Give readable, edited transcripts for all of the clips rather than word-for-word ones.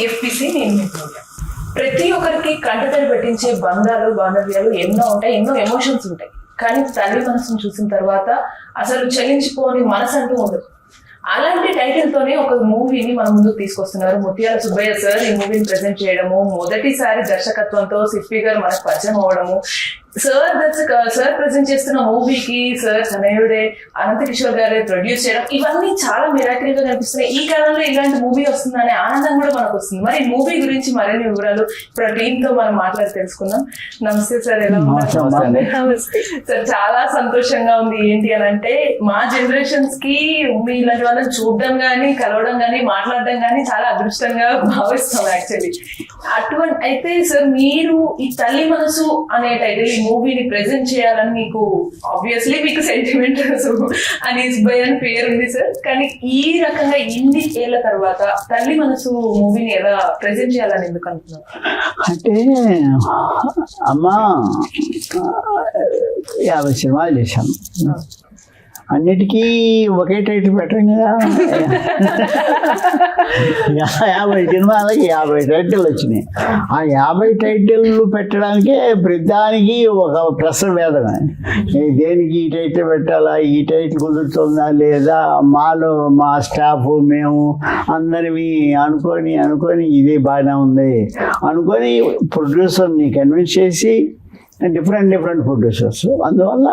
TFPC నేను. ప్రతి ఒక్కరికి కంటతడి పెట్టించే బంధాలు బాంధవ్యాలు ఎన్నో ఉంటాయి, ఎన్నో ఎమోషన్స్ ఉంటాయి. కానీ తల్లి మనసును చూసిన తర్వాత అసలు చలించిపోని మనసు అంటూ ఉండదు. అలాంటి టైటిల్ తోనే ఒక మూవీని మన ముందుకు తీసుకొస్తున్నారు ముత్యాల సుబ్బయ్య సార్. ఈ మూవీని ప్రెజెంట్ చేయడము, మొదటిసారి దర్శకత్వంతో సిప్పి గారు మనకు పరిచయం అవ్వడము, సార్ ప్రెజెంట్ చేస్తున్న మూవీకి సార్ తనయుడే అనంత కిషోర్ గారే ప్రొడ్యూస్ చేయడం, ఇవన్నీ చాలా మిరాకిల్ గా కనిపిస్తున్నాయి. ఈ కాలంలో ఇలాంటి మూవీ వస్తుందనే ఆనందం కూడా మనకు వస్తుంది. మరి మూవీ గురించి మరిన్ని వివరాలు ఇప్పుడు టీమ్ తో మనం మాట్లాడి తెలుసుకుందాం. నమస్తే సార్, ఎలా ఉన్నారు? సార్ చాలా సంతోషంగా ఉంది. ఏంటి అని అంటే మా జనరేషన్స్ కి మీ ఇలాంటి వాళ్ళని చూడడం గానీ, కలవడం గానీ, మాట్లాడడం గానీ చాలా అదృష్టంగా భావిస్తాం యాక్చువల్లీ. అటువంటి అయితే సార్ మీరు ఈ తల్లి మనసు అనే టైటిల్ ఈ మూవీని ప్రెజెంట్ చేయాలని మీకు ఆబ్వియస్లీ మీకు సెంటిమెంట్ అని సుబ్బయ్య అని పేరు ఉంది సార్. కానీ ఈ రకంగా ఇన్ని ఏళ్ల తర్వాత తల్లి మనసు మూవీని ఎలా ప్రెజెంట్ చేయాలని ఎందుకు అనుకున్నారు? అంటే అమ్మా 50 సినిమాలు చేశాను, అన్నిటికీ ఒకే టైటిల్ పెట్టాం కదా. 50 సినిమాలకి 50 టైటిల్ వచ్చినాయి. ఆ 50 టైటిల్లు పెట్టడానికే ప్రతిదానికి ఒక ప్రశ్న వేదమే. దేనికి ఈ టైటిల్ పెట్టాలా, ఈ టైటిల్ కుదురుతుందా లేదా, మా స్టాఫ్ మేము అందరివి అనుకొని ఇది బాగానే ఉంది అనుకొని ప్రొడ్యూసర్ని కన్విన్స్ చేసి డిఫరెంట్ ప్రొడ్యూసర్స్. అందువల్ల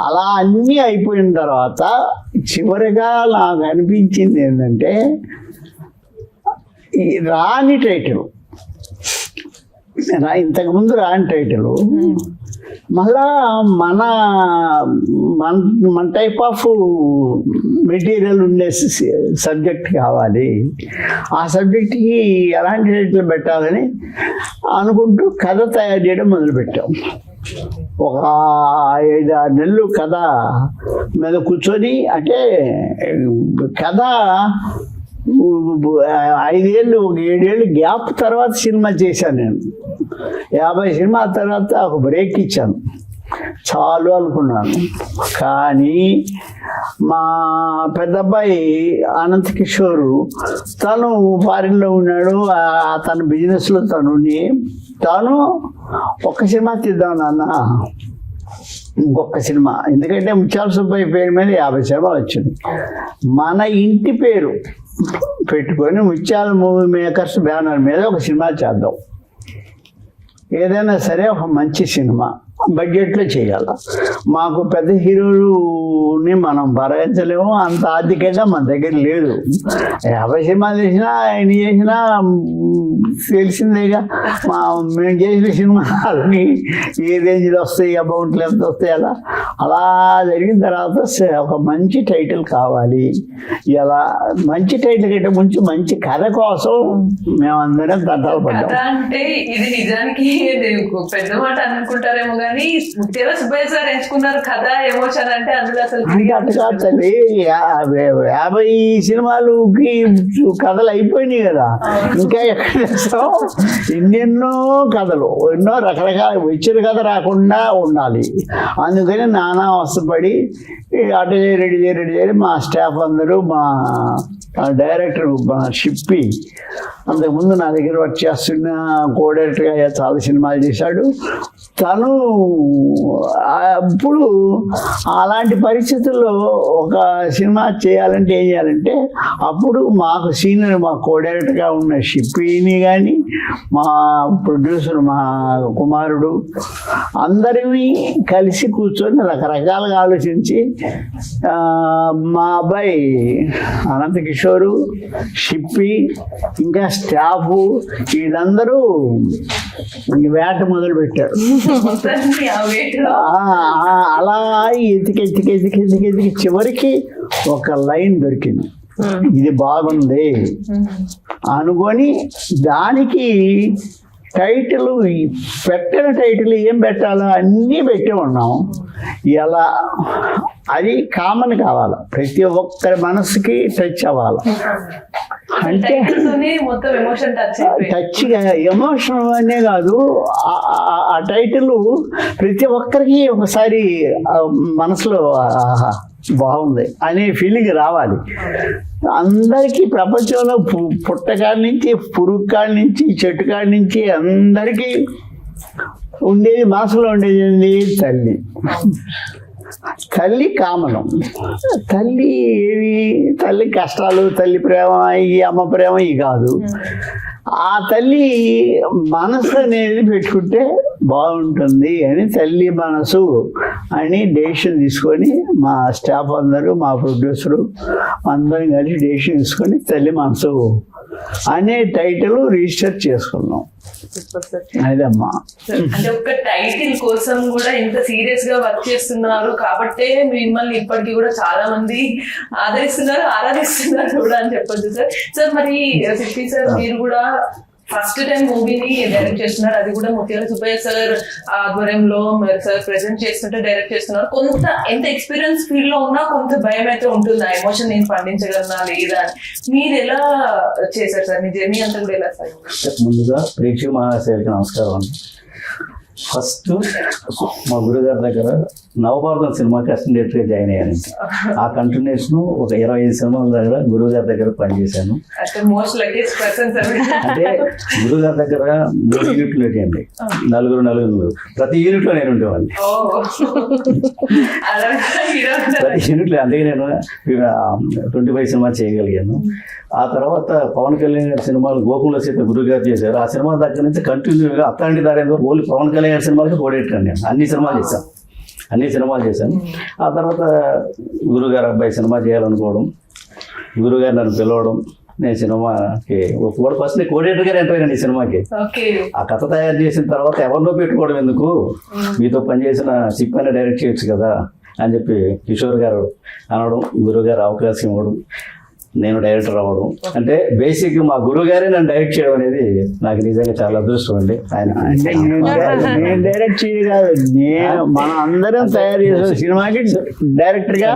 అలా అన్నీ అయిపోయిన తర్వాత చివరిగా నాకు అనిపించింది ఏంటంటే ఈ రాని టైటిల్, ఇంతకుముందు రాని టైటిల్ మళ్ళా మన టైప్ ఆఫ్ మెటీరియల్ ఉండే సబ్జెక్ట్ కావాలి. ఆ సబ్జెక్ట్కి ఎలాంటి టైటిల్ పెట్టాలని అనుకుంటూ కథ తయారు చేయడం మొదలుపెట్టాం. ఒక 5-6 నెలలు కథ మీద కూర్చొని, అంటే కథ 5 ఏళ్ళు 7 ఏళ్ళు గ్యాప్ తర్వాత సినిమా చేశాను నేను. 50 సినిమాల తర్వాత ఒక బ్రేక్ ఇచ్చాను, చాలు అనుకున్నాను. కానీ మా పెద్ద అబ్బాయి అనంత కిషోర్ తను ఫారిన్లో ఉన్నాడు. తన బిజినెస్లో తను ఒక్క సినిమా తీద్దాం నాన్న, ఇంకొక సినిమా, ఎందుకంటే ముత్యాల సుబ్బయ్య పేరు మీద 50 సినిమాలు వచ్చింది. మన ఇంటి పేరు పెట్టుకొని ముత్యాల మూవీ మేకర్స్ బ్యానర్ మీద ఒక సినిమా చేద్దాం, ఏదైనా సరే ఒక మంచి సినిమా బడ్జెట్లో చేయాల. మాకు పెద్ద హీరోని మనం భరించలేము, అంత ఆర్థికంగా మన దగ్గర లేదు. 50 సినిమాలు చేసినా ఎన్ని చేసినా తెలిసిందేగా. మేము చేసిన సినిమాలకి ఏ రేంజ్లో వస్తాయి, అమౌంట్లు ఎంత వస్తాయి, అలా జరిగిన తర్వాత ఒక మంచి టైటిల్ కావాలి. ఇలా మంచి టైటిల్ కంటే ముందు మంచి కథ కోసం మేమందరం తంటాలు పడ్డాం. అంటే ఇది నిజానికి పెద్ద మాట అనుకుంటారేమో కానీ ముత్యాల సుబ్బయ్య సార్ ఎంచుకున్నారు కథ ఎమోషన్ అంటే అందులో అసలు కాదండి. 50 సినిమాలకి కథలు అయిపోయినాయి కదా, ఇంకా ఎక్కడ చేస్తాం? ఎన్నెన్నో కథలు, ఎన్నో రకరకాల వచ్చిన కథ రాకుండా ఉండాలి. అందుకని నానా అవస్థపడి అటు రెడీ చేయాలి. మా స్టాఫ్ అందరూ, మా డైరెక్టర్ మా షిప్పి అంతకుముందు నా దగ్గర వర్క్ చేస్తున్న కో డైరెక్టర్గా చాలా సినిమాలు చేశాడు. తను ఇప్పుడు అలాంటి పరిస్థితుల్లో ఒక సినిమా చేయాలంటే ఏం చేయాలంటే, అప్పుడు మాకు సీనియర్ మా కో డైరెక్టర్గా ఉన్న షిప్పిని కానీ, మా ప్రొడ్యూసర్ మా కుమారుడు అందరివి కలిసి కూర్చొని రకరకాలుగా ఆలోచించి మా అబ్బాయి అనంత కిషోరు, షిప్పి, ఇంకా స్టాఫ్ వీళ్ళందరూ వేట మొదలు పెట్టారు. అలా ఎతికి చివరికి ఒక లైన్ దొరికింది, ఇది బాగుంది అనుకొని దానికి టైటిల్ పెట్టిన టైటిల్ ఏం పెట్టాలో అన్నీ పెట్టి ఉన్నాం. ఎలా అది కామన్ కావాలి, ప్రతి ఒక్కరి మనసుకి టచ్ అవ్వాలి. అంటే టచ్గా ఎమోషన్ అనే కాదు, ఆ టైటిల్ ప్రతి ఒక్కరికి ఒకసారి మనసులో బాగుంది అనే ఫీలింగ్ రావాలి. అందరికీ ప్రపంచంలో పుట్టకాడి నుంచి పురుగు కాడి నుంచి చెట్టు కాడి నుంచి అందరికీ ఉండేది మనసులో ఉండేది ఏంది? తల్లి. తల్లి కామనం. తల్లి ఏవి? తల్లి కష్టాలు, తల్లి ప్రేమ, ఈ అమ్మ ప్రేమ ఇవి కాదు. ఆ తల్లి మనసు అనేది పెట్టుకుంటే బాగుంటుంది అని తల్లి మనసు అని డెసిషన్ తీసుకొని మా స్టాఫ్ అందరూ, మా ప్రొడ్యూసరు అందరం కలిసి డెసిషన్ తీసుకొని తల్లి మనసు అనే టైటిల్ రిజిస్టర్ చేసుకున్నాం. అదమ్మా. అంటే ఒక టైటిల్ కోసం కూడా ఇంత సీరియస్ గా వర్క్ చేస్తున్నారు కాబట్టే మిమ్మల్ని ఇప్పటికీ కూడా చాలా మంది ఆదరిస్తున్నారు, ఆరాధిస్తున్నారు కూడా అని చెప్పొచ్చు సార్. సార్ మరి సిప్పి సార్ మీరు కూడా ఫస్ట్ టైం మూవీని డైరెక్ట్ చేస్తున్నారు, అది కూడా ముత్యాల సుబ్బయ్య సార్ ఆధ్వర్యంలో మీరు సార్ ప్రెజెంట్ చేస్తుంటే డైరెక్ట్ చేస్తున్నారు. కొంత ఎంత ఎక్స్పీరియన్స్ ఫీల్డ్ లో ఉన్నా కొంత భయం అయితే ఉంటుంది, ఆ ఎమోషన్ నేను పండించగలనా లేదా అని. మీరు ఎలా చేశారు సార్? మీ జర్నీ అంతా కూడా ఎలా సార్? ముందుగా ప్రేక్షక మహాశయులకి నమస్కారం అండి. ఫస్ట్ మా గురుగారి దగ్గర నవభారతం సినిమాకి అసిస్టెంట్ డైరెక్టర్గా జాయిన్ అయ్యాను. ఆ కంటిన్యూషన్ ఒక 25 సినిమాల దగ్గర గురుగారి దగ్గర పనిచేశాను. అంటే గురుగారి దగ్గర 3 యూనిట్లు పెట్టండి, నలుగురు ప్రతి యూనిట్లో నేను ఉండేవాడిని. ప్రతి యూనిట్లో అందుకే నేను 25 సినిమాలు చేయగలిగాను. ఆ తర్వాత పవన్ కళ్యాణ్ గారి సినిమాలు గోకుల సీత గురుగారు చేశారు. ఆ సినిమా దగ్గర నుంచి కంటిన్యూగా అత్తాంటి దారేందో ఓన్లీ పవన్ కళ్యాణ్ గారి సినిమాలకి కోడేటాను నేను. అన్ని సినిమాలు చేశాను. ఆ తర్వాత గురుగారు అబ్బాయి సినిమా చేయాలనుకోవడం, గురుగారు నన్ను పిలవడం, నేను సినిమాకి ఒప్పుకోవడం. ఫస్ట్ నేను కోడేటర్ గారు ఎంటర్ అయ్యాను ఈ సినిమాకి. ఆ కథ తయారు చేసిన తర్వాత ఎవరినో పెట్టుకోవడం ఎందుకు, మీతో పనిచేసిన సిప్పని డైరెక్ట్ చేయొచ్చు కదా అని చెప్పి కిషోర్ గారు అనడం, గురుగారు అవకాశం ఇవ్వడం, నేను డైరెక్టర్ అవ్వడం. అంటే బేసిక్ మా గురువు గారే నన్ను డైరెక్ట్ చేయడం అనేది నాకు నిజంగా చాలా అదృష్టం అండి. నేను డైరెక్ట్ చేయగాదు, నేను మనం అందరం తయారు చేసిన సినిమాకి డైరెక్టర్ గా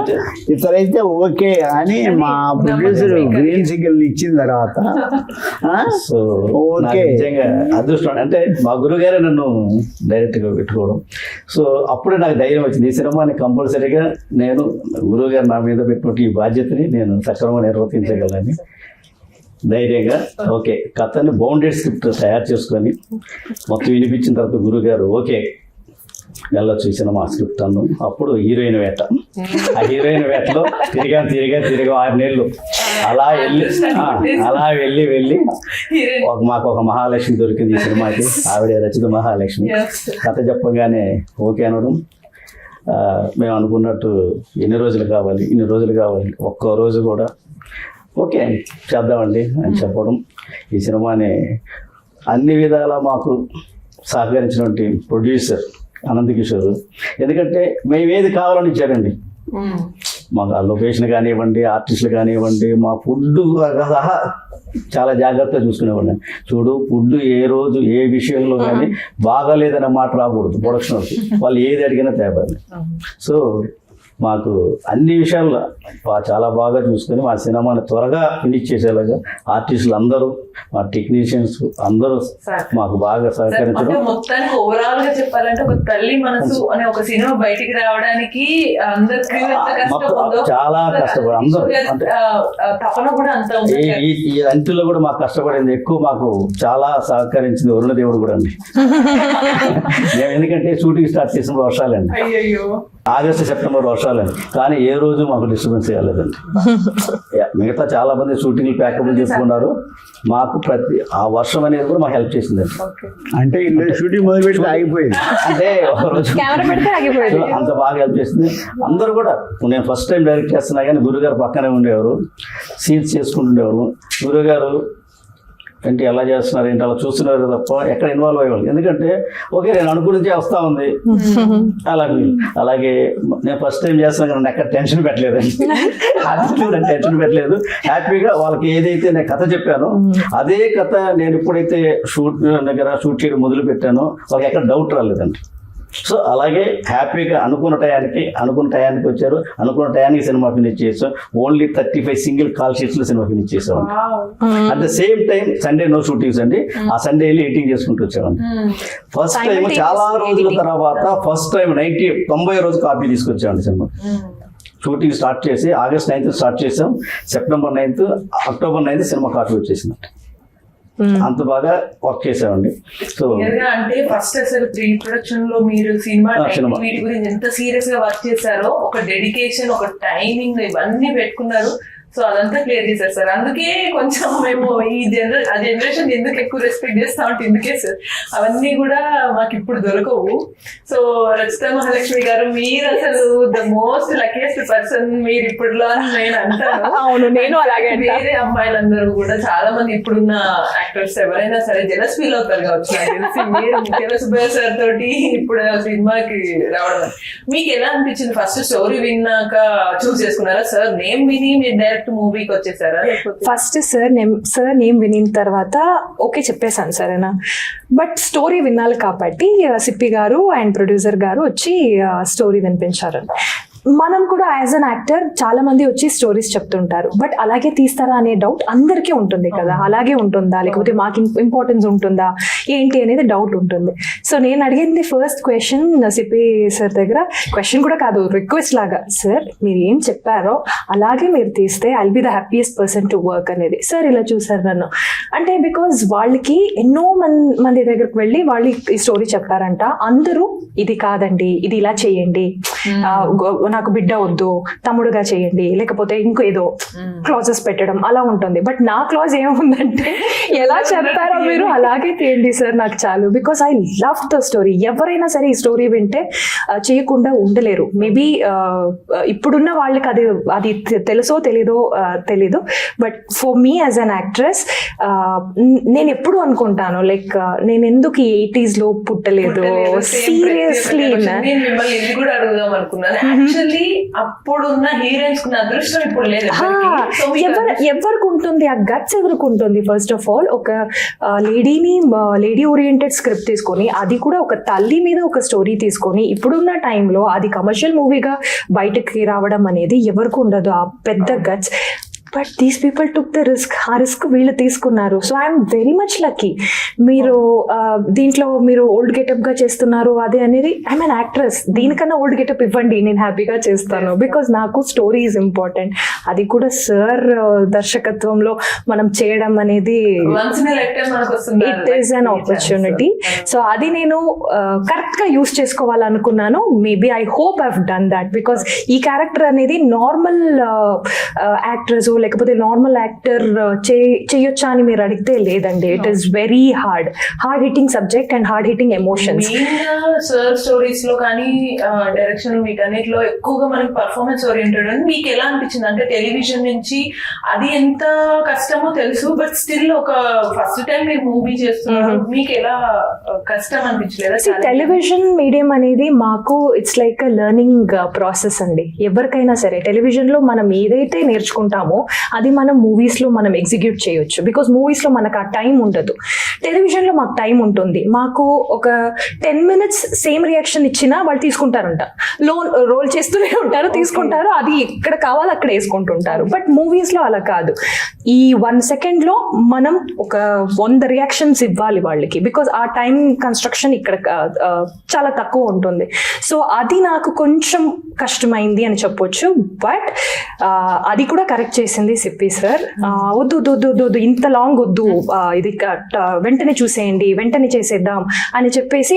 ఇతరైతే ఓకే అని మా ప్రొడ్యూసర్ గ్రీన్ సిగ్నల్ ఇచ్చిన తర్వాత సో ఓకే నిజంగా అదృష్టం. అంటే మా గురువు గారే నన్ను డైరెక్ట్ గా పెట్టుకోవడం. సో అప్పుడే నాకు ధైర్యం వచ్చింది, ఈ సినిమాని కంపల్సరీగా నేను గురువు గారు నా మీద పెట్టినట్టు ఈ బాధ్యతని నేను సక్రమంగా నిర్వర్తించగలని ధైర్యంగా ఓకే కథని బౌండెడ్ స్క్రిప్ట్ తయారు చేసుకొని మొత్తం వినిపించిన తర్వాత గురుగారు ఓకే వెళ్ళొచ్చు ఈ సినిమా స్క్రిప్ట్ అన్ను. అప్పుడు హీరోయిన్ వేట, ఆ హీరోయిన్ వేటలో తిరిగా 6 నెలలు అలా వెళ్ళి మాకు ఒక మహాలక్ష్మి దొరికింది ఈ సినిమాకి. ఆవిడ రచిత మహాలక్ష్మి. కథ చెప్పగానే ఓకే అనడం, మేము అనుకున్నట్టు ఇన్ని రోజులు కావాలి, ఒక్క రోజు కూడా ఓకే చేద్దామండి అని చెప్పడం. ఈ సినిమాని అన్ని విధాలా మాకు సహకరించినటువంటి ప్రొడ్యూసర్ అనంత కిషోర్, ఎందుకంటే మేము ఏది కావాలని ఇచ్చారండి. మాకు ఆ లొకేషన్ కానివ్వండి, ఆర్టిస్టులు కానివ్వండి, మా ఫుడ్ సహా చాలా జాగ్రత్తగా చూసుకునేవాడిని. చూడు ఫుడ్ ఏ రోజు ఏ విషయంలో కానీ బాగాలేదనే మాట రాకూడదు ప్రొడక్షన్ వాళ్ళకి, వాళ్ళు ఏది అడిగినా తేవాలి. సో మాకు అన్ని విషయాల్లో చాలా బాగా చూసుకొని మా సినిమాని త్వరగా ఫినిష్ చేసేలాగా ఆర్టిస్టులు అందరూ, మా టెక్నీషియన్స్ అందరూ మాకు బాగా సహకరించడం. మొత్తానికి ఓవరాల్ గా చెప్పాలంటే ఒక తల్లి మనసు అనే ఒక సినిమా బయటికి రావడానికి చాలా కష్టపడి అందరూ, తపన కూడా అంత ఈ అంటిలో కూడా మాకు కష్టపడింది ఎక్కువ. మాకు చాలా సహకరించింది వరుణదేవుడు కూడా అండి. మేము ఎందుకంటే షూటింగ్ స్టార్ట్ చేసిన వర్షాలండి, ఆగస్టు సెప్టెంబర్ వర్షాలండి, కానీ ఏ రోజు మాకు డిస్టర్బెన్స్ కాలేదండి. మిగతా చాలా మంది షూటింగ్లు ప్యాకబుల్ చేసుకున్నారు, మాకు ఆ వర్షం అనేది కూడా మాకు హెల్ప్ చేసిందండి. అంటే షూటింగ్ మొదలు పెడితే ఆగిపోయింది, అంటే ఒక రోజు అంత బాగా హెల్ప్ చేసింది. అందరూ కూడా, నేను ఫస్ట్ టైం డైరెక్ట్ చేస్తున్నా కానీ గురుగారు పక్కనే ఉండేవారు, సీన్స్ చేసుకుంటుండేవారు. గురుగారు అంటే ఎలా చేస్తున్నారు ఏంటి అలా చూస్తున్నారు తప్ప ఎక్కడ ఇన్వాల్వ్ అయ్యేవాళ్ళు. ఎందుకంటే ఓకే నేను అనుకున్నది వస్తూ ఉంది అలాగే నేను ఫస్ట్ టైం చేస్తున్నా కానీ ఎక్కడ టెన్షన్ పెట్టలేదండి. టెన్షన్ పెట్టలేదు, హ్యాపీగా వాళ్ళకి ఏదైతే నేను కథ చెప్పానో అదే కథ నేను ఎప్పుడైతే షూట్ చేయడం మొదలు పెట్టానో వాళ్ళకి ఎక్కడ డౌట్ రాలేదండి. సో అలాగే హ్యాపీగా అనుకున్న టయానికి వచ్చారు, అనుకున్న టయానికి సినిమా ఫినిష్ చేసాం. ఓన్లీ 35 సింగిల్ కాల్ షీట్స్ లో సినిమా ఫినిష్ చేసామండి. At the same time Sunday no shootings అండి, ఆ సండే వెళ్ళి ఎడిటింగ్ చేసుకుంటూ వచ్చామండి. ఫస్ట్ టైం చాలా రోజుల తర్వాత ఫస్ట్ టైం 90 రోజు కాపీ తీసుకొచ్చామండి సినిమా. షూటింగ్ స్టార్ట్ చేసి August 9th స్టార్ట్ చేసాం. September 9th, October 9th cinema card వచ్చేసింది. అంత బాగా వర్క్ చేసామండి. సో అంటే ఫస్ట్ అసలు ప్రీ ప్రొడక్షన్ లో మీరు సినిమా వీటి గురించి ఎంత సీరియస్ గా వర్క్ చేశారో, ఒక డెడికేషన్, ఒక టైమింగ్ ఇవన్నీ పెట్టుకున్నారు. సో అదంతా క్లియర్ చేశారు సార్. అందుకే కొంచెం మేము ఈ జనరేషన్ ఎందుకు ఎక్కువ రెస్పెక్ట్ చేస్తా ఉంటే ఇందుకే సార్. అవన్నీ కూడా మాకు ఇప్పుడు దొరకవు. సో రచిత మహాలక్ష్మి గారు, మీరు అసలు ద మోస్ట్ లక్కీయెస్ట్ పర్సన్ మీరు ఇప్పుడులో అని నేను అంటాను. అవును, నేను అలాగే. వేరే అమ్మాయిలందరూ కూడా చాలా మంది ఇప్పుడున్న యాక్టర్స్ ఎవరైనా సరే జెలస్ ఫీల్ అవుతారు కావచ్చు నాకు తెలిసి. మీరు ముఖ్యంగా సుబ్బయ్య సార్ తోటి ఇప్పుడు సినిమాకి రావడం మీకు ఎలా అనిపించింది? ఫస్ట్ స్టోరీ విన్నాక చూస్ చేసుకున్నారా సార్? నేమ్ విని మీరు డైరెక్ట్ మూవీకి వచ్చేసారా? ఫస్ట్ సార్ నేమ్ వినిన తర్వాత ఓకే చెప్పేశాను సరేనా, బట్ స్టోరీ వినాలి కాబట్టి సిప్పి గారు అండ్ ప్రొడ్యూసర్ గారు వచ్చి స్టోరీ వినిపించారు. మనం కూడా యాజ్ అన్ యాక్టర్ చాలా మంది వచ్చి స్టోరీస్ చెప్తుంటారు, బట్ అలాగే తీస్తారా అనే డౌట్ అందరికీ ఉంటుంది కదా. అలాగే ఉంటుందా, లేకపోతే మాకు ఇంపార్టెన్స్ ఉంటుందా ఏంటి అనేది డౌట్ ఉంటుంది. సో నేను అడిగింది ఫస్ట్ క్వశ్చన్ సిపి సార్ దగ్గర, క్వశ్చన్ కూడా కాదు, రిక్వెస్ట్ లాగా, సార్ మీరు ఏం చెప్పారో అలాగే మీరు తీస్తే I'll be the happiest person to work అనేది. సార్ ఇలా చూసారు నన్ను అంటే, బికాజ్ వాళ్ళకి ఎన్నో మంది దగ్గరకు వెళ్ళి వాళ్ళు ఈ స్టోరీ చెప్పారంట. అందరూ ఇది కాదండి, ఇది ఇలా చేయండి, నాకు బిడ్డ వద్దు, తమ్ముడుగా చేయండి, లేకపోతే ఇంకో ఏదో క్లాజెస్ పెట్టడం అలా ఉంటుంది. బట్ నా క్లాజ్ ఏముందంటే, ఎలా చెప్పారో మీరు అలాగే తీయండి సార్, నాకు చాలు. Because I love the story. ఎవరైనా సరే ఈ స్టోరీ వింటే చేయకుండా ఉండలేరు. మేబీ ఇప్పుడున్న వాళ్ళకి అది తెలుసో తెలీదు, but for me as an actress నేను ఎప్పుడు అనుకుంటాను, లైక్ నేను ఎందుకు ఈ 80s లో పుట్టలేదు. సీరియస్లీ అప్పుడున్న హీరోయిన్స్ అదృష్టం ఇప్పుడు లేదు. ఎవరికి ఉంటుంది ఆ గట్స్, ఎవరికి ఉంటుంది? ఫస్ట్ ఆఫ్ ఆల్ ఒక లేడీ ఓరియంటెడ్ స్క్రిప్ట్ తీసుకొని, అది కూడా ఒక తల్లి మీద ఒక స్టోరీ తీసుకొని ఇప్పుడున్న టైంలో అది కమర్షియల్ మూవీగా బయటకి రావడం అనేది ఎవరికి ఉండదు ఆ పెద్ద guts. But these people took the risk. ఆ రిస్క్ వీళ్ళు తీసుకున్నారు. So I'm very much lucky. మీరు దీంట్లో మీరు ఓల్డ్ గెటప్ గా చేస్తున్నారు అదే అనేది, ఐఎమ్ అన్ యాక్ట్రెస్, దీనికన్నా ఓల్డ్ గెటప్ ఇవ్వండి, నేను హ్యాపీగా చేస్తాను. బికాజ్ నాకు స్టోరీ ఈజ్ ఇంపార్టెంట్. అది కూడా సార్ దర్శకత్వంలో మనం చేయడం అనేది it is an opportunity. So అది నేను కరెక్ట్ గా యూస్ చేసుకోవాలనుకున్నాను. Maybe I hope I have done that. Because ఈ క్యారెక్టర్ అనేది నార్మల్ యాక్ట్రెస్ లేకపోతే నార్మల్ యాక్టర్ చేయొచ్చా అని మీరు అడిగితే లేదండి. It is very hard hitting subject and hard hitting emotions. Sir stories లో కానీ డైరెక్షన్ వీటన్నిటిలో ఎక్కువగా మనకి పర్ఫార్మెన్స్ ఓరియంటెడ్ అని మీకు ఎలా అనిపించింది? అంటే టెలివిజన్ నుంచి అది ఎంత కష్టమో తెలుసు, బట్ స్టిల్ ఒక ఫస్ట్ టైం మీరు మూవీ చేస్తున్నారు, మీకు ఎలా కష్టం అనిపించలేదా? టెలివిజన్ మీడియం అనేది మాకు it's like a learning process అండి. ఎవరికైనా సరే టెలివిజన్ లో మనం ఏదైతే నేర్చుకుంటామో అది మనం మూవీస్ లో మనం ఎగ్జిక్యూట్ చేయొచ్చు. బికాస్ మూవీస్ లో మనకు ఆ టైం ఉండదు. టెలివిజన్ లో మాకు టైం ఉంటుంది. మాకు ఒక 10 minutes సేమ్ రియాక్షన్ ఇచ్చినా వాళ్ళు తీసుకుంటారంట, రోల్ చేస్తూనే ఉంటారు, తీసుకుంటారు, అది ఎక్కడ కావాలో అక్కడ వేసుకుంటుంటారు. బట్ మూవీస్ లో అలా కాదు. ఈ 1 second లో మనం ఒక 100 రియాక్షన్స్ ఇవ్వాలి వాళ్ళకి. బికాస్ ఆ టైం కన్స్ట్రక్షన్ ఇక్కడ చాలా తక్కువ ఉంటుంది. సో అది నాకు కొంచెం కష్టమైంది అని చెప్పొచ్చు. బట్ అది కూడా కరెక్ట్ చేసింది సిప్పి సార్. వద్దు ఇంత లాంగ్ వద్దు, ఇది వెంటనే చూసేయండి, వెంటనే చేసేద్దాం అని చెప్పేసి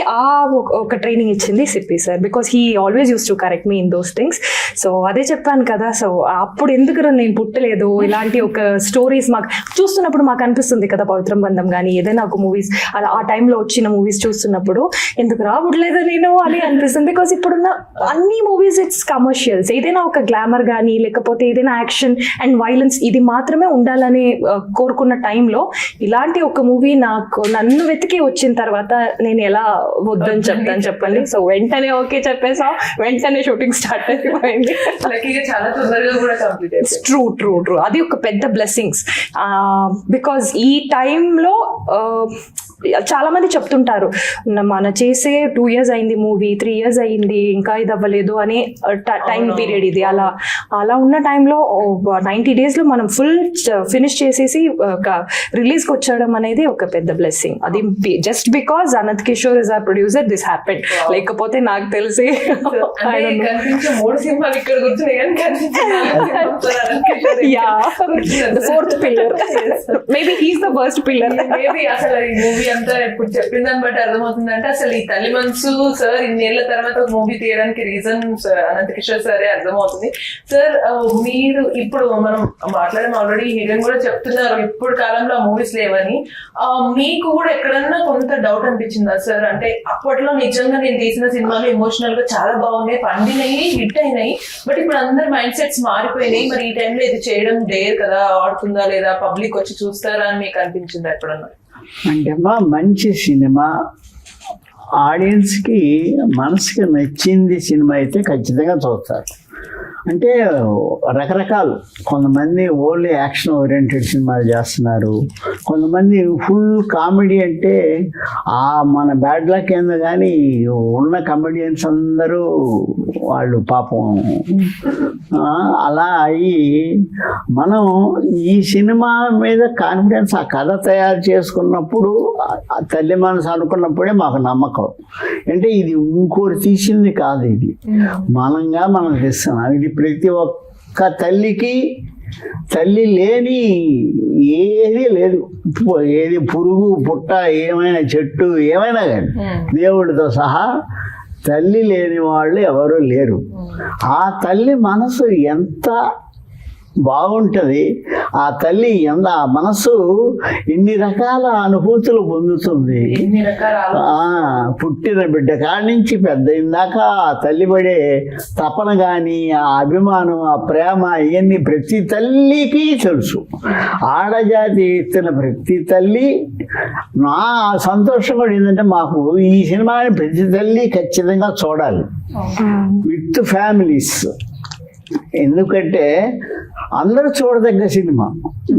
ఒక ట్రైనింగ్ ఇచ్చింది Sippy sir. Because he always use to correct me in those things. So అదే చెప్పాను కదా. సో అప్పుడు ఎందుకు నేను పుట్టలేదు ఇలాంటి ఒక స్టోరీస్ మాకు చూస్తున్నప్పుడు మాకు అనిపిస్తుంది కదా, పవిత్రం బంధం కానీ ఏదైనా ఒక మూవీస్ అలా ఆ టైంలో వచ్చిన మూవీస్ చూస్తున్నప్పుడు ఎందుకు రావట్లేదు నేను అని అనిపిస్తుంది. బికాస్ ఇప్పుడున్న అన్ని మూవీస్ ఇట్స్ కమర్షియల్స్. ఏదైనా ఒక గ్లామర్ కానీ లేకపోతే ఏదైనా యాక్షన్ అండ్ వైలెన్స్ ఇది మాత్రమే ఉండాలని కోరుకున్న టైంలో ఇలాంటి ఒక మూవీ నన్ను వెతికి వచ్చిన తర్వాత నేను ఎలా వద్దని చెప్తాను చెప్పండి. సో వెంటనే ఓకే చెప్పేసాం, వెంటనే షూటింగ్ స్టార్ట్ అయిపోయింది. చాలా తొందరగా కూడా కంప్లీట్ అయింది. ట్రూ అది ఒక పెద్ద బ్లెస్సింగ్స్. బికాజ్ ఈ టైంలో చాలా మంది చెప్తుంటారు మన చేసే 2 years అయింది మూవీ, 3 years అయింది ఇంకా ఇది అవ్వలేదు అనే టైం పీరియడ్ ఇది. అలా ఉన్న టైంలో 90 days లో మనం ఫుల్ ఫినిష్ చేసేసి రిలీజ్కి వచ్చడం అనేది ఒక పెద్ద బ్లెస్సింగ్. అది just because Anant Kishore is our producer this happened. లేకపోతే నాకు తెలిసి కనిపించే 3 సినిమాలు ఇక్కడ కూర్చున్నాయి కానీ fourth pillar, maybe he's the first pillar. Maybe అసలు ఈ మూవీ అంతా ఇప్పుడు చెప్పిన దాన్ని బట్టి అర్థమవుతుందంటే అసలు ఈ తల్లి మనసు సార్ ఇన్నేళ్ల తర్వాత ఒక మూవీ తీయడానికి రీజన్ అనంత్ కిషోర్ సరే అర్థమవుతుంది. సార్ మీరు ఇప్పుడు మనం మాట్లాడడం ఆల్రెడీ హీరోయిన్ కూడా చెప్తున్నారు ఇప్పుడు కాలంలో ఆ మూవీస్ లేవని, మీకు కూడా ఎక్కడన్నా కొంత డౌట్ అనిపించిందా సార్? అంటే అప్పట్లో నిజంగా నేను తీసిన సినిమాలు ఎమోషనల్ గా చాలా బాగున్నాయి, పండినాయి, హిట్ అయినాయి, బట్ ఇప్పుడు అందరు మైండ్ సెట్స్ మారిపోయినాయి, మరి ఈ టైంలో ఇది చేయడం డేర్ కదా, ఆడుతుందా లేదా, పబ్లిక్ వచ్చి చూస్తారా అని మీకు అనిపించిందా ఎప్పుడన్నా? అంటే మంచి సినిమా ఆడియన్స్కి మనసుకి నచ్చింది సినిమా అయితే ఖచ్చితంగా చూస్తారు. అంటే రకరకాలు, కొంతమంది ఓన్లీ యాక్షన్ ఓరియంటెడ్ సినిమాలు చేస్తున్నారు, కొంతమంది ఫుల్ కామెడీ. అంటే మన బ్యాడ్ లక్ ఏందో కానీ ఉన్న కమెడియన్స్ అందరూ వాళ్ళు పాపం అలా అయ్యి మనం ఈ సినిమా మీద కాన్ఫిడెన్స్, ఆ కథ తయారు చేసుకున్నప్పుడు తల్లి మనసు అనుకున్నప్పుడే మాకు నమ్మకం. అంటే ఇది ఇంకోటి తీసింది కాదు, ఇది మనంగా మనం తెస్తున్నాం. ఇది ప్రతి ఒక్క తల్లికి, తల్లి లేని ఏది లేదు, ఏది పురుగు పుట్ట ఏమైనా చెట్టు ఏమైనా కానీ దేవుడితో సహా తల్లి లేని వాళ్ళు ఎవరూ లేరు. ఆ తల్లి మనసు ఎంత బాగుంటుంది, ఆ తల్లి ఆ మనసు ఇన్ని రకాల అనుభూతులు పొందుతుంది. పుట్టిన బిడ్డ కాడి నుంచి పెద్ద ఇందాక ఆ తల్లి పడే తపన కానీ, ఆ అభిమానం, ఆ ప్రేమ, ఇవన్నీ ప్రతి తల్లికి తెలుసు. ఆడజాతి ఇస్తున్న ప్రతి తల్లి. నా సంతోషం కూడా ఏంటంటే మాకు ఈ సినిమాని ప్రతి తల్లి ఖచ్చితంగా చూడాలి విత్ ఫ్యామిలీస్. ఎందుకంటే అందరూ చూడదగ్గ సినిమా,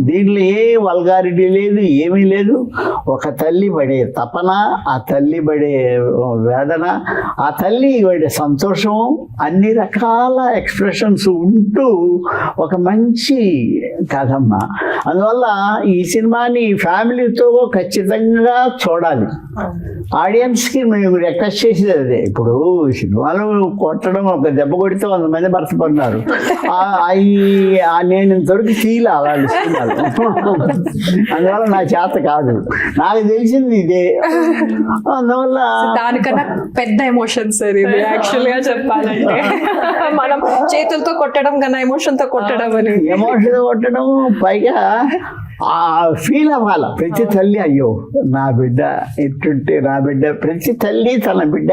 దీంట్లో ఏ వల్గారిటీ లేదు, ఏమీ లేదు. ఒక తల్లి పడే తపన, ఆ తల్లి పడే వేదన, ఆ తల్లి పడే సంతోషం, అన్ని రకాల ఎక్స్ప్రెషన్స్ ఉంటూ ఒక మంచి కథమ్మ. అందువల్ల ఈ సినిమాని ఫ్యామిలీతో ఖచ్చితంగా చూడాలి. ఆడియన్స్కి మేము రిక్వెస్ట్ చేసేది అదే. ఇప్పుడు సినిమాలు కొట్టడం, ఒక దెబ్బ కొడితే 100 మంది భర్తపడినారు. నేను ఇంతవరకు ఫీల్ అలాంటి సినిమాలు, అందువల్ల నా చేత కాదు, నాకు తెలిసింది ఇదే. అందువల్ల దానికన్నా పెద్ద ఎమోషన్స్ ఇది యాక్చువల్ గా చెప్పాలంటే. మనం చేతులతో కొట్టడం కన్నా ఎమోషన్ తో కొట్టడం అని, ఎమోషన్ కొట్టడం, పైగా ఆ ఫీల్ అవ్వాలి ప్రతి తల్లి. అయ్యో నా బిడ్డ ఎట్టుంటే, నా బిడ్డ, ప్రతి తల్లి తన బిడ్డ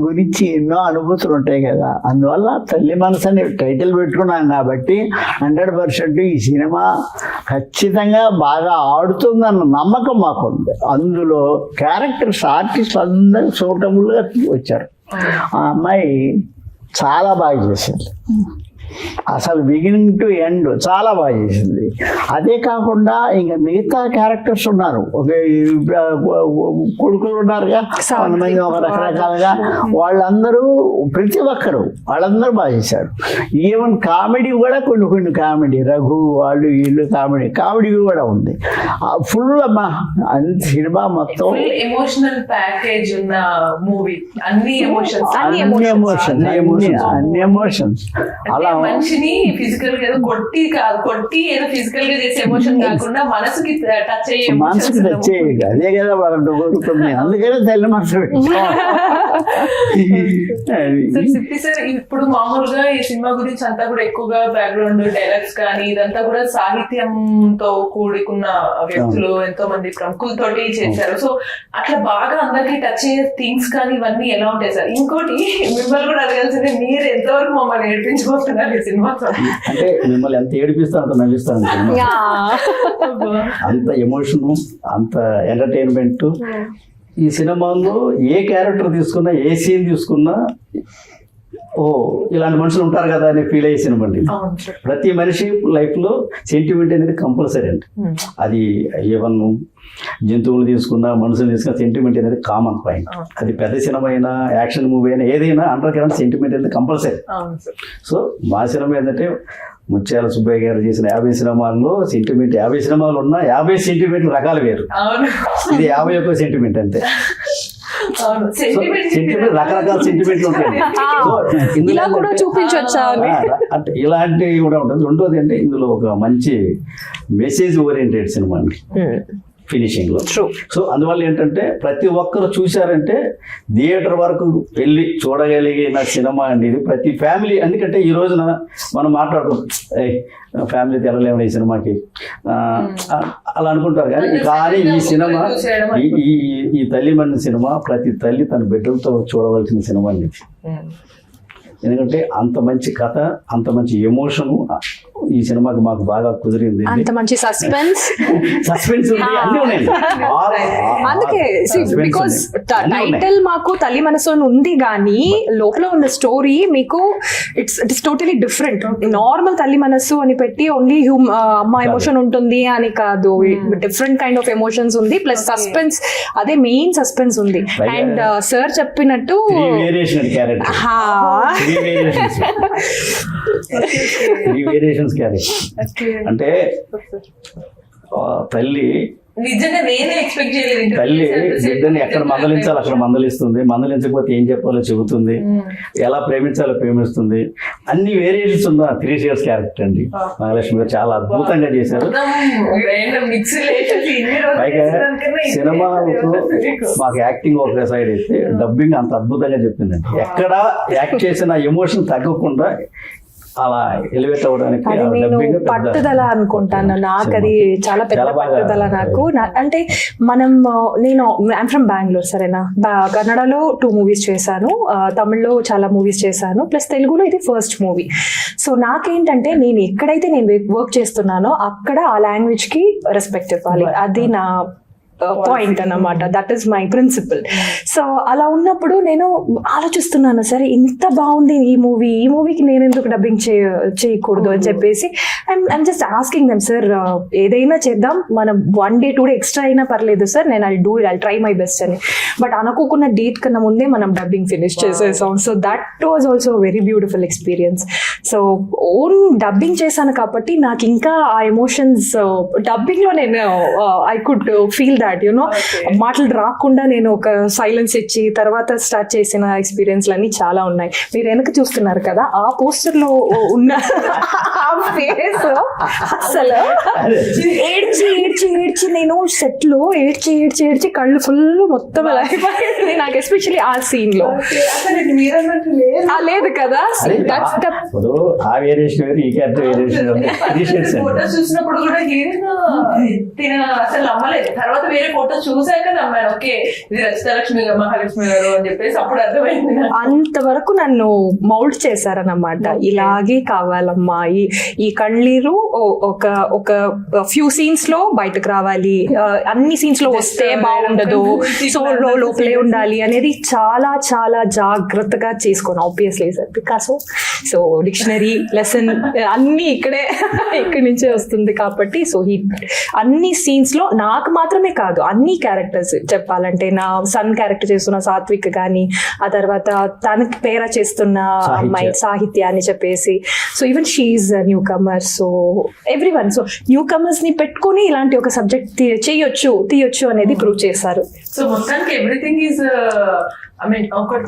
గురించి ఎన్నో అనుభూతులు ఉంటాయి కదా. అందువల్ల తల్లి మనసు అని టైటిల్ పెట్టుకున్నాం కాబట్టి 100% ఈ సినిమా ఖచ్చితంగా బాగా ఆడుతుందన్న నమ్మకం మాకుంది. అందులో క్యారెక్టర్స్, ఆర్టిస్ట్ అందరూ సూటబుల్గా వచ్చారు. ఆ అమ్మాయి చాలా బాగా చేసింది, అసలు బిగినింగ్ టు ఎండ్ చాలా బాగా చేసింది. అదే కాకుండా ఇంకా మిగతా క్యారెక్టర్స్ ఉన్నారు, ఒక కొడుకులు ఉన్నారుగా కొంతమంది, ఒక రకరకాలుగా వాళ్ళందరూ, ప్రతి ఒక్కరు వాళ్ళందరూ బాగా చేశారు. ఈవెన్ కామెడీ కూడా కొన్ని కామెడీ, రఘు వాళ్ళు వీళ్ళు కామెడీ కూడా ఉంది. ఫుల్ సినిమా మొత్తం ఎమోషనల్ ప్యాకేజ్ ఉన్న మూవీ, అన్ని ఎమోషన్స్ అలా మనిషిని ఫిజికల్ గా ఏదో కొట్టి ఏదో ఫిజికల్ గా చేసే ఎమోషన్ కాకుండా మనసుకి టచ్ అయ్యే, అదే కదా వాళ్ళంటే కోరుకుంది. అందుకనే తల్లి మనసు. సిప్పి సార్, ఇప్పుడు మామూలుగా ఈ సినిమా గురించి అంతా కూడా ఎక్కువగా బ్యాక్గ్రౌండ్ డైలాగ్స్ కానీ ఇదంతా కూడా సాహిత్యంతో కూడుకున్న వ్యక్తులు, ఎంతో మంది ప్రముఖులతోటి చేశారు. సో అట్లా బాగా అందరికి టచ్ అయ్యే థింగ్స్ కానీ ఇవన్నీ ఎలా ఉంటాయి సార్? ఇంకోటి మిమ్మల్ని కూడా అడగాల్సింది, మీరు ఎంతవరకు మమ్మల్ని ఏడిపించబోతున్నారు ఈ సినిమాతో? అంటే మిమ్మల్ని ఎంత ఏడిపిస్తా అంత నవ్విస్తాను. అంత ఎమోషను, అంత ఎంటర్టైన్మెంట్. ఈ సినిమాలో ఏ క్యారెక్టర్ తీసుకున్నా, ఏ సీన్ తీసుకున్నా ఓ ఇలాంటి మనుషులు ఉంటారు కదా అని ఫీల్ అయ్యే సినిమా అండి. అవును సార్. ప్రతి మనిషి లైఫ్లో సెంటిమెంట్ అనేది కంపల్సరీ అండి. అది ఈవెన్ జంతువులు తీసుకున్నా మనుషులు తీసుకున్న సెంటిమెంట్ అనేది కామన్ పాయింట్. అది పెద్ద సినిమా అయినా యాక్షన్ మూవీ అయినా ఏదైనా అండర్ కరెంట్ సెంటిమెంట్ అనేది కంపల్సరీ. అవును సార్. సో మా సినిమా ఏంటంటే ముత్యాల సుబ్బయ్య గారు చేసిన 50 సినిమాల్లో సెంటిమెంట్ 50 సినిమాలు ఉన్నా 50 సెంటిమెంట్లు రకాలు వేరు. అవును. ఇది 51 సెంటిమెంట్ అంతే. అవును. సెంటిమెంట్ రకరకాల సెంటిమెంట్లు ఉంటాయి. సో ఇందులో ఇలా కూడా ఏంటంటే- చూపించొచ్చా అని. అంటే ఇలాంటివి కూడా ఉంటుంది. రెండోది అంటే ఇందులో ఒక మంచి మెసేజ్ ఓరియంటెడ్ సినిమా అండి ఫినిషింగ్ లో. True. సో అందువల్ల ఏంటంటే ప్రతి ఒక్కరు చూశారంటే థియేటర్ వరకు వెళ్ళి చూడగలిగిన సినిమా అండి ఇది. ప్రతి ఫ్యామిలీ, ఎందుకంటే ఈ రోజున మనం ఫ్యామిలీ తెలలేము ఈ సినిమాకి అలా అనుకుంటారు. కానీ ఈ సినిమా ఈ తల్లి మన సినిమా ప్రతి తల్లి తన బిడ్డలతో చూడవలసిన సినిమా అండి. ఎందుకంటే అంత మంచి కథ, అంత మంచి ఎమోషన్ ఈ సినిమాకి మాకు బాగా కుదిరింది. అంత మంచి సస్పెన్స్ సస్పెన్స్ ఉంది, అన్నీ ఉన్నాయండి. అందుకే బికాస్ టైటిల్ మాకు తల్లి మనసు అని ఉంది కానీ లోపల ఉన్న స్టోరీ మీకు ఇట్స్ టోటలీ డిఫరెంట్. నార్మల్ తల్లి మనసు అని పెట్టి ఓన్లీ అమ్మ ఎమోషన్ ఉంటుంది అని కాదు, డిఫరెంట్ కైండ్ ఆఫ్ ఎమోషన్స్ ఉంది, ప్లస్ సస్పెన్స్, అదే మెయిన్ సస్పెన్స్ ఉంది. అండ్ సార్ చెప్పినట్టు వేరియేషన్ క్యారెక్టర్ అంటే తల్లి నిజంగా నేనే ఎక్స్పెక్ట్ చేయలేదు. తల్లి బిడ్డని ఎక్కడ మందలించాలో అక్కడ మందలిస్తుంది, మందలించకపోతే ఏం చెప్పాలో చెబుతుంది, ఎలా ప్రేమించాలో ప్రేమిస్తుంది. అన్ని వేరియేషన్స్ ఉన్న 3 years క్యారెక్టర్ అండి మహాలక్ష్మి గారు చాలా అద్భుతంగా చేశారు. పైగా సినిమాతో మాకు యాక్టింగ్ ఒక సైడ్ అయితే డబ్బింగ్ అంత అద్భుతంగా చెప్పిందండి. ఎక్కడ యాక్ట్ చేసిన ఎమోషన్ తగ్గకుండా అలా ఎలివేట్ అవ్వడానికి అది నేను పట్టుదల అనుకుంటాను. నాకు అది చాలా పెద్ద పట్టుదల. నాకు అంటే నేను ఐమ్ ఫ్రమ్ బెంగళూరు, సరేనా. కన్నడలో 2 movies చేశాను, తమిళ్లో చాలా మూవీస్ చేశాను, ప్లస్ తెలుగులో ఇది ఫస్ట్ మూవీ. సో నాకేంటంటే నేను ఎక్కడైతే నేను వర్క్ చేస్తున్నానో అక్కడ ఆ లాంగ్వేజ్ కి రెస్పెక్ట్ ఇవ్వాలి. అది నా పాయింట్ అన్నమాట. That is my principle. So అలా ఉన్నప్పుడు నేను ఆలోచిస్తున్నాను, సరే ఇంత బాగుంది ఈ మూవీకి నేను ఎందుకు డబ్బింగ్ చేయకూడదు అని చెప్పేసి I'm just asking them, sir ఏదైనా చేద్దాం, మనం 1 day 2 day ఎక్స్ట్రా అయినా పర్లేదు సార్, నేను ఐ ట్రై మై బెస్ట్ అని. బట్ అనుకోకున్న డేట్ కన్నా ముందే మనం డబ్బింగ్ ఫినిష్ చేసేసాం. So that was also very beautiful experience. So own dubbing చేశాను కాబట్టి నాకు ఇంకా ఆ ఎమోషన్స్ డబ్బింగ్ లో నేను I could feel that you know. మాటలు రాకుండా నేను ఒక సైలెన్స్ ఇచ్చి తర్వాత స్టార్ట్ చేసిన ఎక్స్పీరియన్స్ అన్ని చాలా ఉన్నాయి. మీరు వెనక చూస్తున్నారు కదా, ఆ పోస్టర్ లో ఉన్న ఫేస్ అసలు ఏడ్చి ఏడ్చి ఏడ్చి నేను సెట్ లో ఏడ్చి కళ్ళు ఫుల్ మొత్తం అయిపోయింది నాకు, ఎస్పెషల్లీ ఆ సీన్ లో. లేదు కదా, ఇప్పుడు ఆ వేరియేషన్ ఈ క్యారెక్టర్ వేరియేషన్ ఫోటోస్ చూసినప్పుడు కూడా హీరోయిన్ అసలు నమ్మలేదు. తర్వాత వేరే ఫోటోస్ చూసాక నమ్మాను, ఓకే ఇది రచితాలక్ష్మి గారు మహాలక్ష్మి గారు అని చెప్పేసి అప్పుడు అర్థమైంది. అంతవరకు నన్ను మౌల్డ్ చేశారన్నమాట. ఇలాగే కావాలమ్మా, ఈ కళ్ళీరు ఒక ఫ్యూ సీన్స్ లో బయటకు రావాలి, అన్ని సీన్స్ లో వస్తే బాగుండదు, సో లోపలే ఉండాలి అనేది చాలా చాలా జాగ్రత్తగా చేసుకోను. Obviously sir because so dictionary lesson అన్ని ఇక్కడి నుంచే వస్తుంది కాబట్టి. సో అన్ని సీన్స్ లో నాకు మాత్రమే కాదు, అన్ని క్యారెక్టర్స్ చెప్పాలంటే, నా సన్ క్యారెక్టర్ చేస్తున్న సాత్విక్ కానీ, ఆ తర్వాత తనకి పేరా చేస్తున్న అమ్మాయి సాహిత్య అని చెప్పేసి, so even she's newcomer. So everyone, so newcomers ని పెట్టుకుని ఇలాంటి ఒక సబ్జెక్ట్ తీయొచ్చు అనేది ప్రూవ్ చేశారు. సో మొత్తానికి ఎవ్రీథింగ్ ఈజ్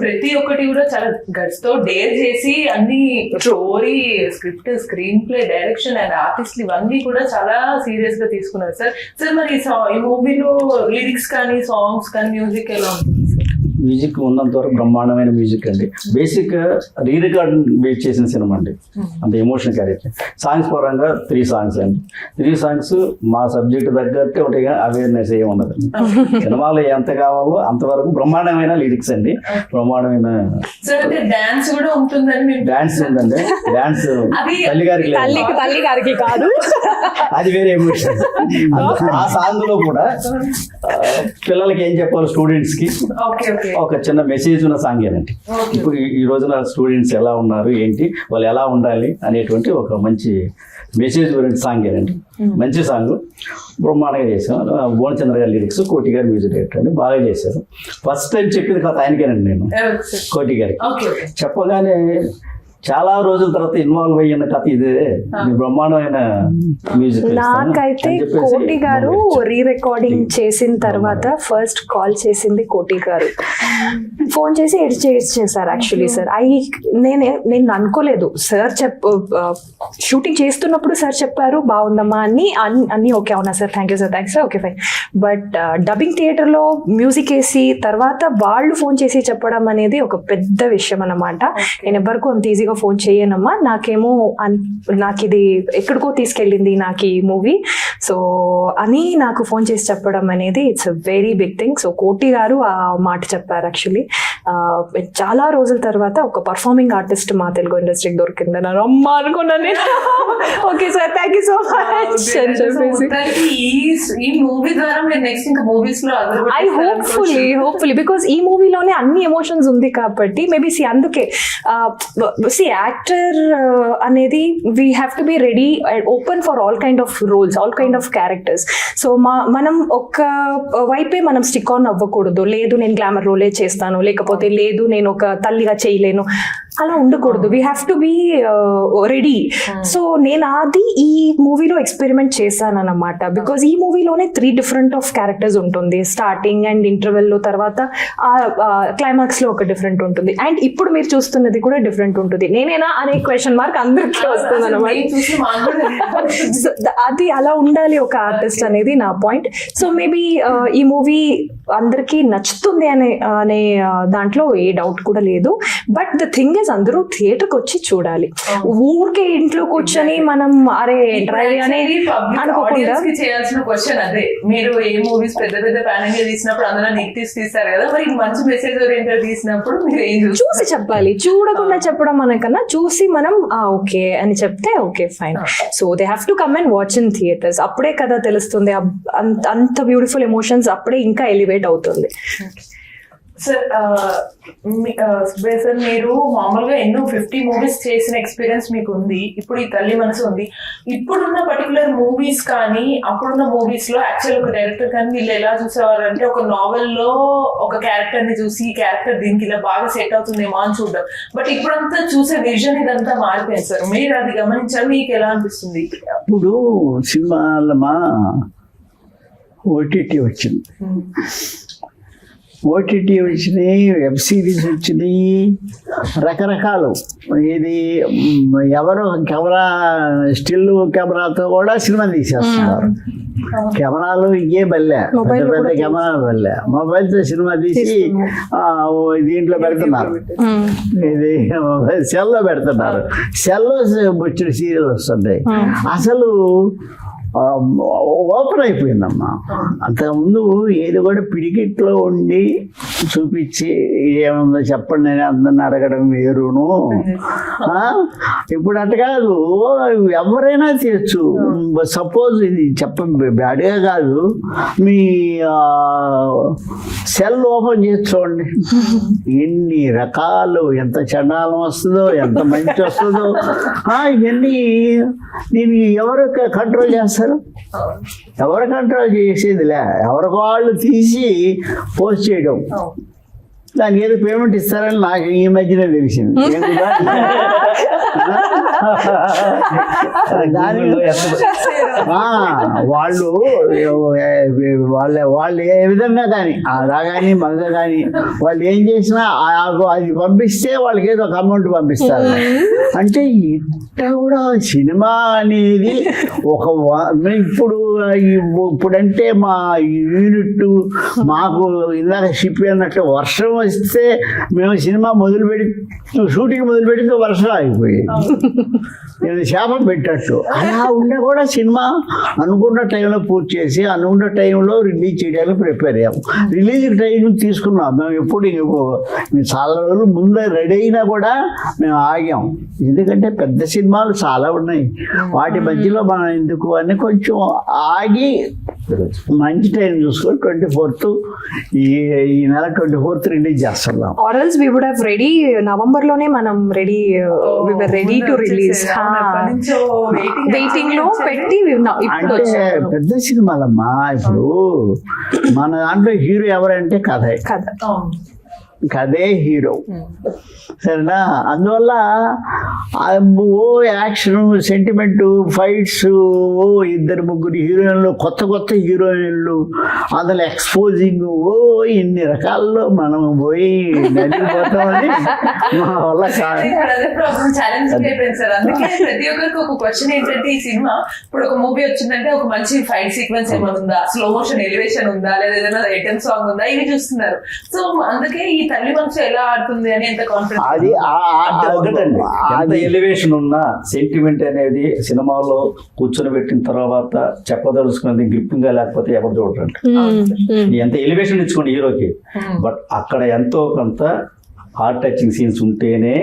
ప్రతి ఒక్కటి కూడా చాలా గట్స్ తో డేర్ చేసి అన్ని story, script, screen play, direction and artist ఇవన్నీ కూడా చాలా సీరియస్ గా తీసుకున్నారు సార్. సార్ మరి ఈ మూవీలో లిరిక్స్ కానీ సాంగ్స్ కానీ మ్యూజిక్ ఎలా ఉంటుంది సార్? మ్యూజిక్ ఉన్నంత వరకు బ్రహ్మాండమైన మ్యూజిక్ అండి. బేసిక్ రీ రికార్డ్ బేస్ చేసిన సినిమా అండి, అంత ఎమోషన్ క్యారెక్టర్. సాంగ్స్ పరంగా 3 songs అండి. 3 songs మా సబ్జెక్ట్ తగ్గట్టే ఒకటి, అవేర్నెస్ ఏమి ఉండదు. సినిమాలో ఎంత కావాలో అంతవరకు బ్రహ్మాండమైన లిరిక్స్ అండి, బ్రహ్మాండమైన డాన్స్ కూడా ఉంటుందని. డాన్స్ ఉందండి, డాన్స్ తల్లి గారికి కాదు, అది వేరే ఎమోషన్. ఆ సాంగ్ లో కూడా పిల్లలకి ఏం చెప్పాలి, స్టూడెంట్స్ కి ఒక చిన్న మెసేజ్ ఉన్న సాంగేనండి. ఇప్పుడు ఈ రోజున స్టూడెంట్స్ ఎలా ఉన్నారు ఏంటి, వాళ్ళు ఎలా ఉండాలి అనేటువంటి ఒక మంచి మెసేజ్ గురించి సాంగేనండి. మంచి సాంగ్ బ్రహ్మాండంగా చేశాం. భువనచంద్ర గారి లిరిక్స్, కోటి గారి మ్యూజిక్ డైరెక్టర్ అండి, బాగా చేశారు. ఫస్ట్ టైం చెప్పింది కథ ఆయనకేనండి నేను, కోటి గారికి. చెప్పగానే చాలా రోజుల తర్వాత ఇన్వాల్వ్ అయ్యిన కథ ఇదే, బ్రహ్మాండమైన మ్యూజిక్. నాకైతే కోటి గారు రీ రికార్డింగ్ చేసిన తర్వాత ఫస్ట్ కాల్ చేసింది కోటి గారు. ఫోన్ చేసి ఎడిట్ చేశారు యాక్చువల్లీ సార్. నేను అనుకోలేదు సార్ షూటింగ్ చేస్తున్నప్పుడు సార్ చెప్పారు బాగుందమ్మా అన్ని ఓకే అవునా sir, thank you sir, thanks sir, okay fine. But dubbing థియేటర్లో మ్యూజిక్ వేసి తర్వాత వాళ్ళు ఫోన్ చేసి చెప్పడం అనేది ఒక పెద్ద విషయం అన్నమాట. నేను ఎవరికూ అంత ఈజీగా ఫోన్ చేయనమ్మా, నాకేమో నాకు ఇది ఎక్కడికో తీసుకెళ్ళింది నాకు ఈ మూవీ, సో అని నాకు ఫోన్ చేసి చెప్పడం అనేది it's a very big thing. So Koti గారు ఆ మాట చెప్పారు యాక్చువల్లీ. చాలా రోజుల తర్వాత ఒక పర్ఫార్మింగ్ ఆర్టిస్ట్ మా తెలుగు ఇండస్ట్రీకి దొరికిందని అమ్మా అనుకున్నాను నేను. Okay sir, thank you so much అని చెప్పేసి. ఈ మూవీ ద్వారా మీరు నెక్స్ట్ ఇంకా మూవీస్ లో ఐ హోప్ఫుల్లీ బికాస్ ఈ మూవీలోనే అన్ని ఎమోషన్స్ ఉంది కాబట్టి మేబీ అందుకే యాక్టర్ అనేది we have to be ready open for all kind of roles, all kind of characters. So మనం ఒక్క వైపే మనం స్టిక్ ఆన్ అవ్వకూడదు. లేదు నేను గ్లామర్ రోలే చేస్తాను, లేకపోతే లేదు నేను ఒక తల్లిగా చేయలేను, అలా ఉండకూడదు. We have to be ready. So నేను అది ఈ మూవీలో ఎక్స్పెరిమెంట్ చేశాను అన్నమాట. బికాజ్ ఈ మూవీలోనే 3 డిఫరెంట్ ఆఫ్ క్యారెక్టర్స్ ఉంటుంది. స్టార్టింగ్ అండ్ ఇంటర్వెల్లో, తర్వాత క్లైమాక్స్ లో ఒక డిఫరెంట్ ఉంటుంది, అండ్ ఇప్పుడు మీరు చూస్తున్నది కూడా డిఫరెంట్ ఉంటుంది. నేనేనా అనే క్వశ్చన్ మార్క్ అందరికీ వస్తుంది అన్నమాట. అది అలా ఉండాలి ఒక ఆర్టిస్ట్ అనేది నా పాయింట్. సో మేబీ ఈ మూవీ అందరికీ నచ్చుతుంది అనే దాంట్లో ఏ డౌట్ కూడా లేదు. బట్ ద థింగ్ ఇస్ అందరూ థియేటర్కి వచ్చి చూడాలి. ఊరికే ఇంట్లో కూర్చొని మనం అరే అనేది అనుకోకుండా చేయాల్సిన క్వశ్చన్ అదే. మీరు ఏ మూవీస్ పెద్ద పెద్ద ప్యానింగ్ తీసినప్పుడు అందులో నెగిటివ్స్ తీస్తారు కదా, మరి మంచి మెసేజ్ ఓరియంటెడ్ తీసినప్పుడు మీరు ఏం చూసి చెప్పాలి. చూడకుండా చెప్పడం అనకన్నా చూసి మనం ఓకే అని చెప్తే okay fine. So they have to come and watch in theatres. అప్పుడే కదా తెలుస్తుంది అంత బ్యూటిఫుల్ ఎమోషన్స్, అప్పుడే ఇంకా ఎలివేట్ అవుతుంది. సార్ సుబ్బయ్య సార్, మీరు మామూలుగా ఎన్నో 50 మూవీస్ చేసిన ఎక్స్పీరియన్స్ మీకు ఉంది. ఇప్పుడు ఈ తల్లి మనసు ఉంది. ఇప్పుడున్న పర్టికులర్ మూవీస్ కానీ అప్పుడున్న మూవీస్ లో యాక్చువల్ ఒక డైరెక్టర్ కానీ వీళ్ళు ఎలా చూసేవారు అంటే, ఒక నావెల్ లో ఒక క్యారెక్టర్ ని చూసి ఈ క్యారెక్టర్ దీనికి ఇలా బాగా సెట్ అవుతుందేమో అని చూడడం. బట్ ఇప్పుడంతా చూసే విజన్ ఇదంతా మారిపోయింది సార్. మీరు అది గమనించారు, మీకు ఎలా అనిపిస్తుంది? ఇప్పుడు సినిమాలమా ఓటీటీ వచ్చింది, ఓటీటీ వచ్చినాయి, వెబ్ సిరీస్ వచ్చినాయి, రకరకాలు. ఇది ఎవరు కెమెరా స్టిల్ కెమెరాతో కూడా సినిమా తీసేస్తున్నారు. కెమెరాలు ఇంకే బల్లే, పెద్ద పెద్ద కెమెరాలు బల్లే, మొబైల్తో సినిమా తీసి దీంట్లో పెడుతున్నారు. ఇది సెల్లో పెడుతున్నారు. సెల్లో వచ్చిన సీరియల్ వస్తుంటాయి. అసలు ఓపెన్ అయిపోయిందమ్మా. అంతకుముందు ఏది కూడా పిడికిట్లో ఉండి చూపించి ఏముందో చెప్పండి అని అందరిని అడగడం వేరును. ఇప్పుడు అట్ట కాదు, ఎవరైనా చేయొచ్చు. సపోజ్ ఇది బ్యాడ్గా కాదు, మీ సెల్ ఓపెన్ చేసి చూడండి, ఎన్ని రకాలు, ఎంత చండాలం వస్తుందో, ఎంత మంచి వస్తుందో. ఇవన్నీ దీన్ని ఎవరు కంట్రోల్ చేస్తారు? ఎవరు కంట్రోల్ చేసేదిలే, ఎవరికి వాళ్ళు తీసి పోస్ట్ చేయడం. దానికి ఏదో పేమెంట్ ఇస్తారని నాకు ఈ మధ్యనే తెలిసింది. వాళ్ళు ఏ విధంగా కానీ అలా కానీ మగ కానీ వాళ్ళు ఏం చేసినా అది పంపిస్తే వాళ్ళకి ఏదో ఒక అమౌంట్ పంపిస్తారు. అంటే ఇట్లా కూడా సినిమా అనేది ఒక ఇప్పుడంటే మా యూనిట్ మాకు ఇందాక షిప్ అన్నట్టు వర్షం వస్తే మేము సినిమా షూటింగ్ మొదలుపెడితే వర్షం ఆగిపోయేది. నేను శాపం పెట్టట్టు. అలా ఉండే కూడా సినిమా అనుకున్న టైంలో పూర్తి చేసి అనుకున్న టైంలో రిలీజ్ చేయడానికి ప్రిపేర్ అయ్యాము. రిలీజ్ టైం తీసుకున్నాం మేము. ఎప్పుడు చాలా రోజులు ముందే రెడీ అయినా కూడా మేము ఆగాం. ఎందుకంటే పెద్ద సినిమాలు చాలా ఉన్నాయి, వాటి మధ్యలో మనం ఎందుకు అని కొంచెం ఆగి మంచి టైం చూసుకొని 24th ఈ నెల 24th రిలీజ్ చేస్తున్నాం. ఆర్ఎల్స్ we would have ready November లోనే మనం ready we were ready to release. Waiting లో పెట్టి ఇప్పుడు అంటే పెద్ద సినిమాలమ్మా. ఇప్పుడు మన దాంట్లో హీరో ఎవరంటే కథే హీరో, సరేనా? అందువల్ల ఓ యాక్షన్, సెంటిమెంట్, ఫైట్స్, ఓ 2-3 హీరోయిన్లు, కొత్త హీరోయిన్లు, అందులో ఎక్స్పోజింగ్, ఓ ఇన్ని రకాల్లో మనం పోయి నడిపోతామని మా వల్ల ఛాలెంజింగ్ అయిపోయింది సార్. అందుకే ప్రతి ఒక్కరికి ఒక క్వశ్చన్ ఏంటంటే, ఈ సినిమా ఇప్పుడు ఒక మూవీ వచ్చిందంటే ఒక మంచి ఫైట్ సీక్వెన్స్ ఏమైనా ఉందా, స్లో మోషన్ ఎలివేషన్ ఉందా, లేదా ఏదైనా ఐటమ్ సాంగ్ ఉందా, ఇవి చూస్తున్నారు. సో అందుకే ఈ తల్లి మనసు ఎలా ఆడుతుంది అని ఎంత కాన్ఫిడెన్స్. అది ఒకటండి, ఎంత ఎలివేషన్ ఉన్నా సెంటిమెంట్ అనేది సినిమాలో కూర్చొని పెట్టిన తర్వాత చెప్పదలుచుకున్నది గ్రిప్పింగ్ గా లేకపోతే ఎవరు చూడరండి. ఎంత ఎలివేషన్ ఇచ్చుకోండి హీరోకి, బట్ అక్కడ ఎంతో కొంత హార్ట్ టచింగ్ సీన్స్ ఉంటేనే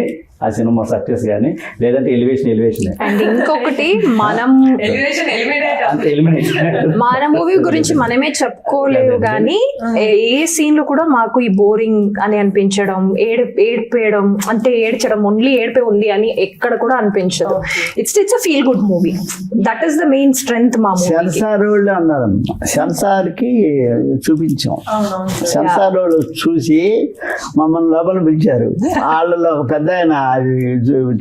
ఆ సినిమా సక్సెస్, కానీ లేదంటే ఎలివేషన్. అండ్ ఇంకొకటి, మనం మన మూవీ గురించి మనమే చెప్పుకోలేవు, కానీ ఏ సీన్ లో కూడా మాకు ఈ బోరింగ్ అని అనిపించడం, ఏడ్పేయడం, అంటే ఏడ్చడం, ఓన్లీ ఏడ్పే ఉంది అని ఎక్కడ కూడా అనిపించదు. It's a feel good movie. That is the main strength మా మూవీ. సెన్సార్ వాళ్ళు అన్నారు, సెన్సార్ కి చూపించాం. సెన్సార్ వాళ్ళు చూసి మమ్మల్ని లోపల పిలిచారు. వాళ్ళలో ఒక పెద్ద ఆయన అది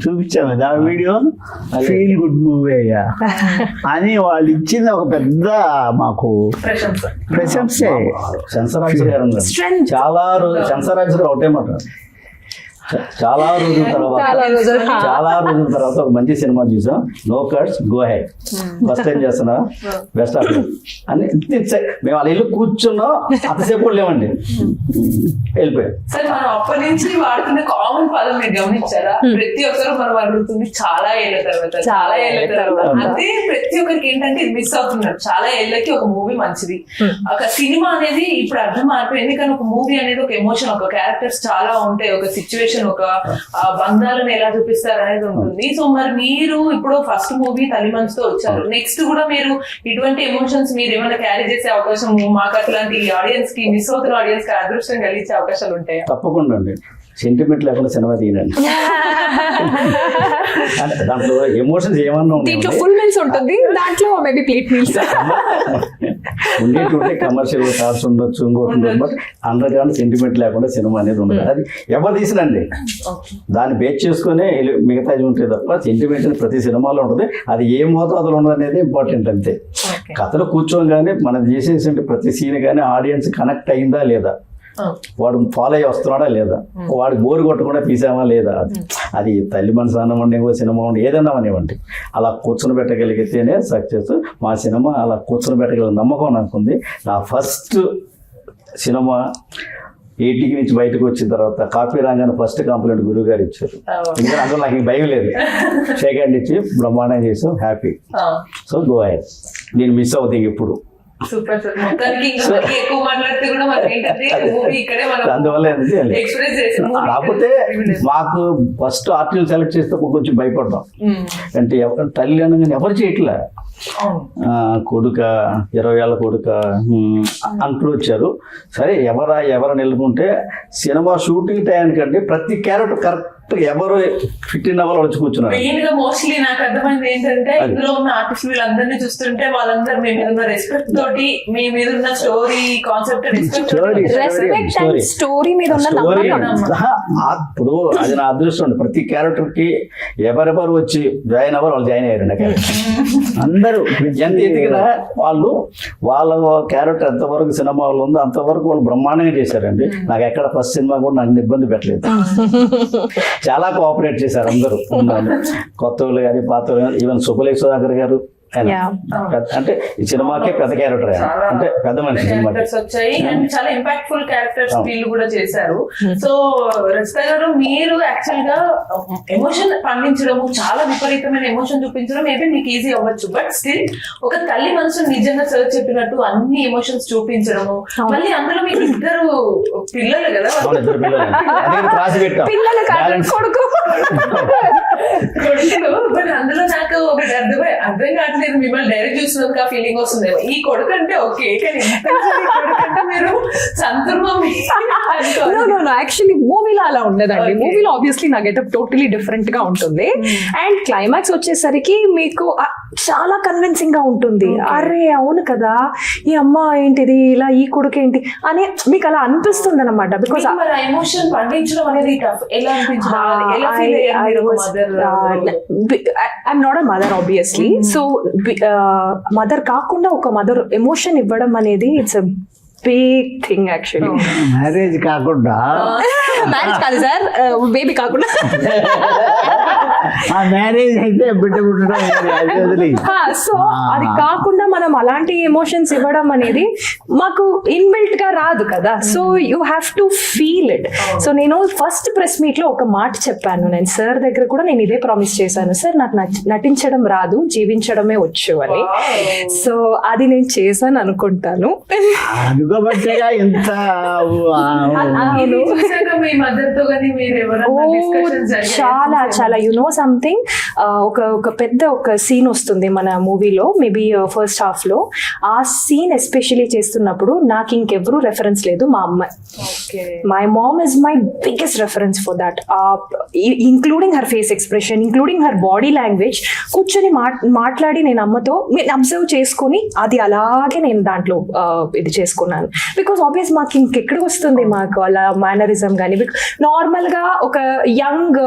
చూపించాం కదా ఆ వీడియో, ఫీల్ గుడ్ మూవీ అయ్యా అని వాళ్ళు ఇచ్చింది ఒక పెద్ద మాకు ప్రశంసే. చాలా రోజు సెన్సార్ ఒకటే మాట, చాలా రోజుల తర్వాత ఒక మంచి సినిమా చూసాం, no cuts go ahead, first time చేస్తున్నా, బెస్ట్ ఆఫ్ అని మేము అలా ఇల్లు కూర్చున్నాం, అంతసేపు కూడా లేవండి, వెళ్ళిపోయాం. సార్ మనం అప్పటి నుంచి వాడుతున్న కామన్ పదం మీరు గమనించారా? ప్రతి ఒక్కరు మనం అడుగుతుంది చాలా ఏళ్ళ తర్వాత. అదే ప్రతి ఒక్కరికి ఏంటంటే ఇది మిస్ అవుతున్నారు. చాలా ఏళ్ళకి ఒక మూవీ మంచిది, ఒక సినిమా అనేది ఇప్పుడు అర్థం మారిపోయింది. కానీ ఒక మూవీ అనేది ఒక ఎమోషన్, ఒక క్యారెక్టర్స్ చాలా ఉంటాయి, ఒక సిచ్యువేషన్, ఒక బంధాలను ఎలా చూపిస్తారు అనేది ఉంటుంది. సో మరి మీరు ఇప్పుడు ఫస్ట్ మూవీ తల్లి మనసుతో వచ్చారు, నెక్స్ట్ కూడా మీరు ఇటువంటి ఎమోషన్స్ మీరు ఏమైనా క్యారీ చేసే అవకాశం, మాకు అట్లాంటి ఆడియన్స్ కి, మిస్ అవుతున్న ఆడియన్స్ కి అదృష్టం కలిగించే అవకాశాలు ఉంటాయా? తప్పకుండా అండి. సెంటిమెంట్ లేకుండా సినిమా తీయండి. దాంట్లో ఎమోషన్స్ ఏమన్నా దీంట్లో ఫుల్ మీల్స్ ఉంటుంది, దాంట్లో మేబీ ప్లేట్ మీల్స్ ఉండేటువంటి కమర్షియల్ కార్డ్స్ ఉండొచ్చు, ఇంకోటి ఉండొచ్చు, బట్ అండర్గ్రౌండ్ సెంటిమెంట్ లేకుండా సినిమా అనేది ఉండదు. అది ఎవరు తీసినండి, దాన్ని బేస్ చేసుకునే మిగతాది ఉంటుంది తప్ప సెంటిమెంట్ ప్రతి సినిమాలో ఉంటుంది. అది ఏ మోతాదులో ఉండదు అనేది ఇంపార్టెంట్ అంతే. కథలో కూర్చోగానే మనం చేసేసి ప్రతి సీన్ కానీ ఆడియన్స్ కనెక్ట్ అయిందా లేదా, వాడు ఫాలో అయ్యి వస్తున్నాడా లేదా, వాడికి బోరు కొట్టకుండా తీసామా లేదా, అది తల్లి మనసు అన్నమండి, సినిమా ఉండి ఏదన్నా అనివ్వండి, అలా కూర్చొని పెట్టగలిగితేనే సక్సెస్. మా సినిమా అలా కూర్చొని పెట్టగలిగిన నమ్మకం నాకుంది. నా ఫస్ట్ సినిమా 80 నుంచి బయటకు వచ్చిన తర్వాత కాపీ రాగానే ఫస్ట్ కంప్లైంట్ గురువు గారు ఇచ్చారు. ఎందుకంటే అందులో నాకు భయం లేదు, షేక్ హ్యాండ్ ఇచ్చి బ్రహ్మాండం చేసాం, హ్యాపీ. సో గో హెడ్, నేను మిస్ అవుతాయి ఇప్పుడు. Super sir. మొత్తానికి ఎక్కువ మాట్లాడితే కూడా మనకి ఏంటంటే మూవీ ఇక్కడే మనం అందువల్ల ఎక్స్ప్రెస్ చేసాం. కాకపోతే మాకు ఫస్ట్ ఆర్టిస్ట్ సెలెక్ట్ చేస్తే కొంచెం భయపడ్డాం. అంటే తల్లి అనగానే ఎవరు చేయట్లే, కొడుక 20 ఏళ్ళ కొడుక అంటూ వచ్చారు. సరే ఎవరు నిలుపుకుంటే సినిమా షూటింగ్ టైంకంటే ప్రతి క్యారెక్టర్ కరెక్ట్ ఎవరు ఫిట్ ఇన్ అవ్వాలి వచ్చి కూర్చున్నారు. మెయిన్ గా మోస్ట్లీ నాకు అర్థమైంది ఏంటంటే, ఇందులో ఉన్న ఆర్టిస్ట్ వీళ్ళందరినీ చూస్తుంటే వాళ్ళందరూ మీ మీద ఉన్న రెస్పెక్ట్ తోటి, మీ మీద ఉన్న స్టోరీ కాన్సెప్ట్ స్టోరీ మీద ఉన్న ఇప్పుడు అది నా అదృష్టం. ప్రతి క్యారెక్టర్ కి ఎవరెవరు వచ్చి జాయిన్ అవ్వాలి వాళ్ళు జాయిన్ అయ్యారు. అందరూ ఎంత ఎదిగినా వాళ్ళు వాళ్ళ క్యారెక్టర్ ఎంతవరకు సినిమాలో ఉందో అంతవరకు వాళ్ళు బ్రహ్మాండంగా చేశారండి. నాకు ఎక్కడ ఫస్ట్ సినిమా కూడా నాకు ఇబ్బంది పెట్టలేదు. చాలా కోఆపరేట్ చేశారు అందరూ, కొత్త వాళ్ళు కానీ పాత వాళ్ళు, ఈవెన్ సుబ్బలేఖ సుధాకర్ గారు అంటే ఈ సినిమాకే పెద్ద క్యారెక్టర్, అంటే పెద్ద మనిషి క్యారెక్టర్స్ వచ్చాయి అండ్ చాలా ఇంపాక్ట్ఫుల్ క్యారెక్టర్స్ వీళ్ళు కూడా చేశారు. సో రచిత గారు, మీరు యాక్చువల్ గా ఎమోషన్ పండించడము, చాలా విపరీతమైన ఎమోషన్ చూపించడం మేబీ మీకు ఈజీ అవ్వచ్చు, బట్ స్టిల్ ఒక తల్లి మనసును నిజంగా సార్ చెప్పినట్టు అన్ని ఎమోషన్స్ చూపించడము, మళ్ళీ అందులో మీకు 2 పిల్లలు కదా, పిల్లలు కొడుకు కొడుకులు బట్ అందులో నాకు ఒకటి అర్థం కావట్లేదు, మిమ్మల్ని డైరెక్ట్ చూసినందుకు ఆ ఫీలింగ్ వస్తుందేమో. ఈ కొడుకు అంటే ఓకే, కానీ కొడుకంటే మీరు సంతర్మం యాక్చువల్లీ మూవీలో అలా ఉండదండి. మూవీలో ఆబ్వియస్లీ నా గెటప్ టోటలీ డిఫరెంట్ గా ఉంటుంది. అండ్ క్లైమాక్స్ వచ్చేసరికి మీకు చాలా కన్విన్సింగ్ గా ఉంటుంది. అరే అవును కదా, ఈ అమ్మ ఏంటిది ఇలా, ఈ కొడుకు ఏంటి అని మీకు అలా అనిపిస్తుంది అనమాట. బికాస్ ఎమోషన్ పండించడం అనేది టఫ్. ఎలా I'm not a mother obviously. So mother కాకుండా ఒక మదర్ ఎమోషన్ ఇవ్వడం అనేది it's a big thing actually. Marriage కాకుండా మ్యారేజ్ కాదు సార్, బేబీ కాకుండా. ఆ మ్యారేజ్ అయితే బిడ్డ పుట్టడం అది వదిలి. సో అది కాకుండా మనం అలాంటి ఎమోషన్స్ ఇవ్వడం అనేది మాకు ఇన్బిల్ట్ గా రాదు కదా. So you have to feel it. So నేను ఫస్ట్ ప్రెస్ మీట్ లో ఒక మాట చెప్పాను, నేను సార్ దగ్గర కూడా నేను ఇదే ప్రామిస్ చేశాను, సార్ నాకు నటించడం రాదు, జీవించడమే వచ్చు అని. సో అది నేను చేశాను అనుకుంటాను. అనుకోబట్టేగా ఇంత మీ మదర్ తో కానీ మీరు ఎవరైనా డిస్కషన్స్ చాలా చాలా నో సంథింగ్. ఒక పెద్ద ఒక సీన్ వస్తుంది మన మూవీలో, మేబీ ఫస్ట్ హాఫ్ లో. ఆ సీన్ ఎస్పెషలీ చేస్తున్నప్పుడు నాకు ఇంకెవరూ రెఫరెన్స్ లేదు, మా అమ్మ. My mom is my biggest reference for that, including her face expression, including her body language. కూర్చొని మాట్లాడి నేను అమ్మతో అబ్జర్వ్ చేసుకొని అది అలాగే నేను దాంట్లో ఇది చేసుకున్నాను. బికాస్ ఆబ్వియస్ మాకు ఇంకెక్కడికి వస్తుంది మాకు అలా మేనరిజం కానీ. నార్మల్ గా ఒక యంగ్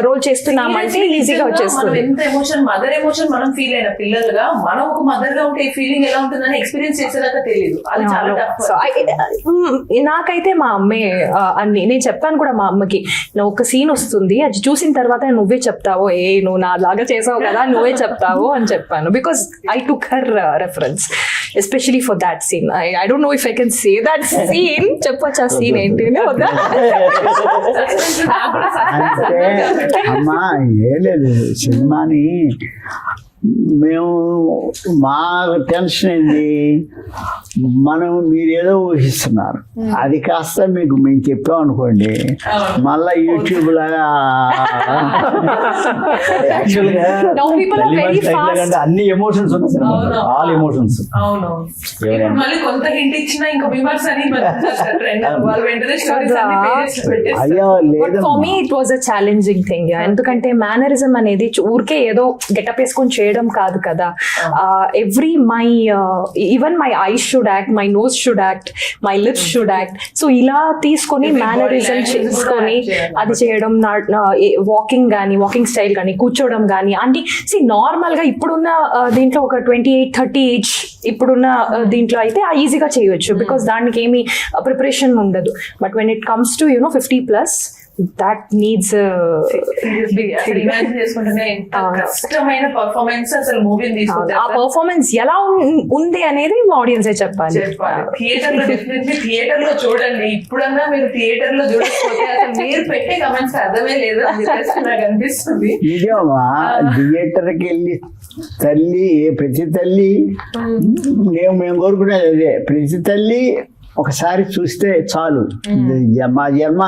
రోల్ చేస్తున్నామంటే ఈజీగా వచ్చేస్తుంది. ఎంత ఎమోషన్, మదర్ ఎమోషన్ మనం ఫీల్ అయిన పిల్లలుగా మనం ఒక మదర్ గా ఉంటే ఈ ఫీలింగ్ ఎలా ఉంటుందని ఎక్స్పీరియన్స్ చేసేదాకా తెలియదు. అది చాలా టఫ్. నాకైతే మా అమ్మే అన్ని నేను చెప్పాను కూడా మా అమ్మకి, నువ్వు ఒక సీన్ వస్తుంది అది చూసిన తర్వాత నువ్వే చెప్తావు, నువ్వు నా లాగా చేసావు కదా నువ్వే చెప్తావు అని చెప్పాను. Because I took her reference especially for that scene. I don't know if I can say that scene. చెప్పొచ్చు ఆ సీన్ ఏంటి వద్దా? అంటే అమ్మా ఏం లేదు, సినిమాని మేము మా టెన్షన్ ఏంది, మనం మీరేదో ఊహిస్తున్నారు, అది కాస్త మీకు మేము చెప్పాం అనుకోండి, మళ్ళా యూట్యూబ్ లాగా అన్ని ఎమోషన్స్ ఉన్నాయి, ఆల్ ఎమోషన్స్. మళ్ళీ కొంత హింట్ ఇచ్చినా ఇంకా విమర్శ అని అయ్యో లేదు. For me it was a challenging thing. ఎందుకంటే మేనరిజం అనేది ఊరికే ఏదో గెటప్ వేసుకొని చేయడం కాదు కదా. Every even my eyes should act, my nose should act, my lips should act. So ఇలా తీసుకొని మేనరిజం చేసుకొని అది చేయడం, వాకింగ్ కానీ వాకింగ్ స్టైల్ కానీ కూర్చోవడం కానీ అంటే నార్మల్ గా ఇప్పుడున్న దీంట్లో ఒక 28-30 ఏజ్ ఇప్పుడున్న దీంట్లో అయితే ఈజీగా చేయొచ్చు, బికాస్ దానికి ఏమి ప్రిపరేషన్ ఉండదు. But when it comes to 50+ that needs కష్టమైన పర్ఫార్మెన్స్. అసలు మూవీని తీసుకుంటే ఆ పర్ఫార్మెన్స్ ఎలా ఉంది అనేది ఆడియన్స్ చెప్పాలి. థియేటర్ లో డెఫినెట్లీ థియేటర్ లో చూడండి. ఇప్పుడన్నా మీరు థియేటర్ లో చూడకపోతే అసలు మీరు పెట్టే కమెంట్స్ అర్థమే లేదు నాకు అనిపిస్తుంది. నిజమా, థియేటర్కి వెళ్ళి తల్లి ప్రతి తల్లి మేము కోరుకునేది అదే, ప్రతి తల్లి ఒకసారి చూస్తే చాలు, మా జన్మ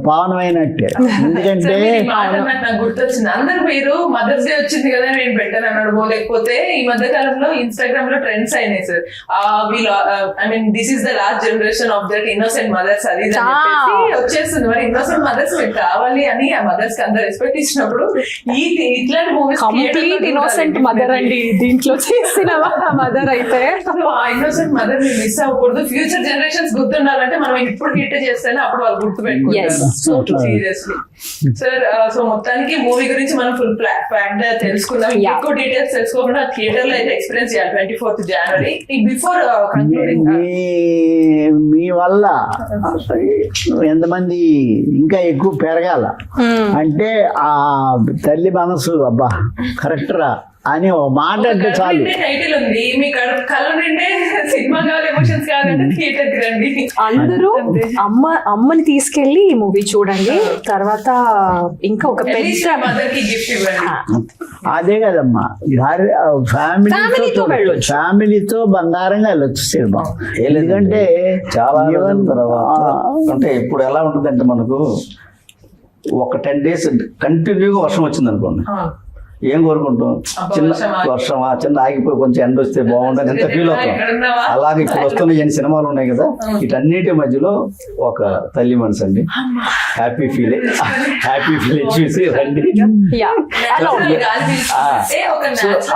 పావనమైనట్టే. ఎందుకంటే నాకు గుర్తొచ్చింది, అందరు మీరు మదర్స్ డే వచ్చింది కదా నేను పెట్టాను అన్నాడు, లేకపోతే ఈ మధ్య కాలంలో ఇన్స్టాగ్రామ్ లో ట్రెండ్స్ అయినాయి sir, I mean this is the last generation of that innocent mothers అది వచ్చేస్తుంది. మరి ఇన్నోసెంట్ మదర్స్ మీకు కావాలి అని ఆ మదర్స్ కి అందరు రెస్పెక్ట్ ఇచ్చినప్పుడు ఇట్లాంటి మూవీస్ కంప్లీట్ ఇన్నోసెంట్ మదర్ అండి దీంట్లో చేసిన మదర్ అయితే. ఆ ఇన్నోసెంట్ మదర్ ని మిస్ అవ్వకూడదు. ఫ్యూచర్ జనరేషన్స్ గుర్తుండాలంటే మనం ఇప్పుడు హిట్ చేస్తేనే అప్పుడు వాళ్ళు గుర్తు పెట్టుకుంటారు. సీరియస్లీ సార్, సో మొత్తానికి మూవీ గురించి మనం ఫుల్ ఫ్యాక్ట్ తెలుసుకుందాం. ఎక్కువ డీటెయిల్స్ తెలుసుకోకుండా థియేటర్ లో అయితే ఎక్స్పీరియన్స్ చేయాలి 24th January. బిఫోర్ కంక్లూడింగ్, మీ వల్ల ఎంతమంది ఇంకా ఎక్కువ పెరగాల అంటే ఆ తల్లి మనసు అబ్బా కరెక్ట్ రా అని ఒక మాట అంటే చాలు. టైటిల్ ఉంది, మీ కళ్ళ నిండే సినిమా కావాలి, ఎమోషన్స్ కావాలంటే థియేటర్ కి రండి. అందరూ అమ్మని తీసుకెళ్లి ఈ మూవీ చూడండి. తర్వాత ఇంకా ఒక పెద్ద మదర్ కి గిఫ్ట్ ఇవ్వండి. అదే కదమ్మా, ఫ్యామిలీతో బంగారంగా వెళ్ళొచ్చు సినిమా. ఎందుకంటే చాలా తర్వాత అంటే ఇప్పుడు ఎలా ఉంటుందంటే మనకు ఒక 10 days కంటిన్యూగా వర్షం వచ్చింది అనుకోండి, ఏం కోరుకుంటాం, చిన్న వర్షమా, చిన్న ఆగిపోయి కొంచెం ఎండ వస్తే బాగుంటుంది ఎంత ఫీల్ అవుతాం. అలాగే ఇప్పుడు వస్తున్న ఎన్ని సినిమాలు ఉన్నాయి కదా, వీటన్నిటి మధ్యలో ఒక తల్లి మనసు అండి, హ్యాపీ ఫీల్ చూసి రండి.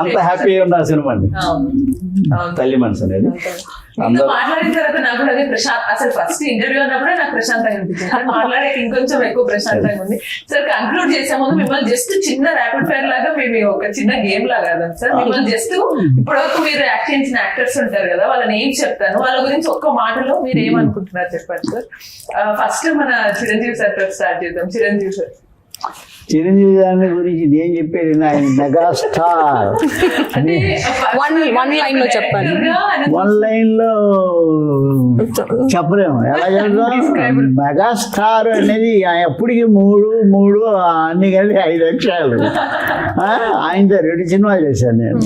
అంత హ్యాపీ ఉన్న సినిమా అండి తల్లి మనసు అనేది. మాట్లాడిన తర్వాత నాకు కూడా అదే అసలు ఫస్ట్ ఇంటర్వ్యూ అన్నప్పుడే నాకు ప్రశాంతంగా అనిపించింది, మాట్లాడే ఇంకొంచెం ఎక్కువ ప్రశాంతంగా ఉంది. సార్ కంక్లూడ్ చేసే ముందు మిమ్మల్ని జస్ట్ చిన్న ర్యాపిడ్ ఫైర్ లాగా మేము ఒక చిన్న గేమ్ లాగా కదా సార్, మిమ్మల్ని జస్ట్ ఇప్పటివరకు మీరు యాక్ట్ చేసిన యాక్టర్స్ ఉంటారు కదా, వాళ్ళని ఏం చెప్తాను, వాళ్ళ గురించి ఒక్క మాటలో మీరు ఏమనుకుంటున్నారు చెప్పండి సార్. ఫస్ట్ మన చిరంజీవి సార్ స్టార్ట్ చేద్దాం. చిరంజీవి సార్, చిరంజీవి గారి గురించి నేను చెప్పేది ఆయన మెగాస్టార్. వన్ లైన్ లో చెప్పండి. వన్ లైన్ లో చెప్పలేము, ఎలా చెప్తాం. మెగాస్టార్ అనేది ఎప్పటికి మూడు అన్ని కలిసి 5 లక్షలు. ఆయనతో 2 సినిమాలు చేశాను నేను.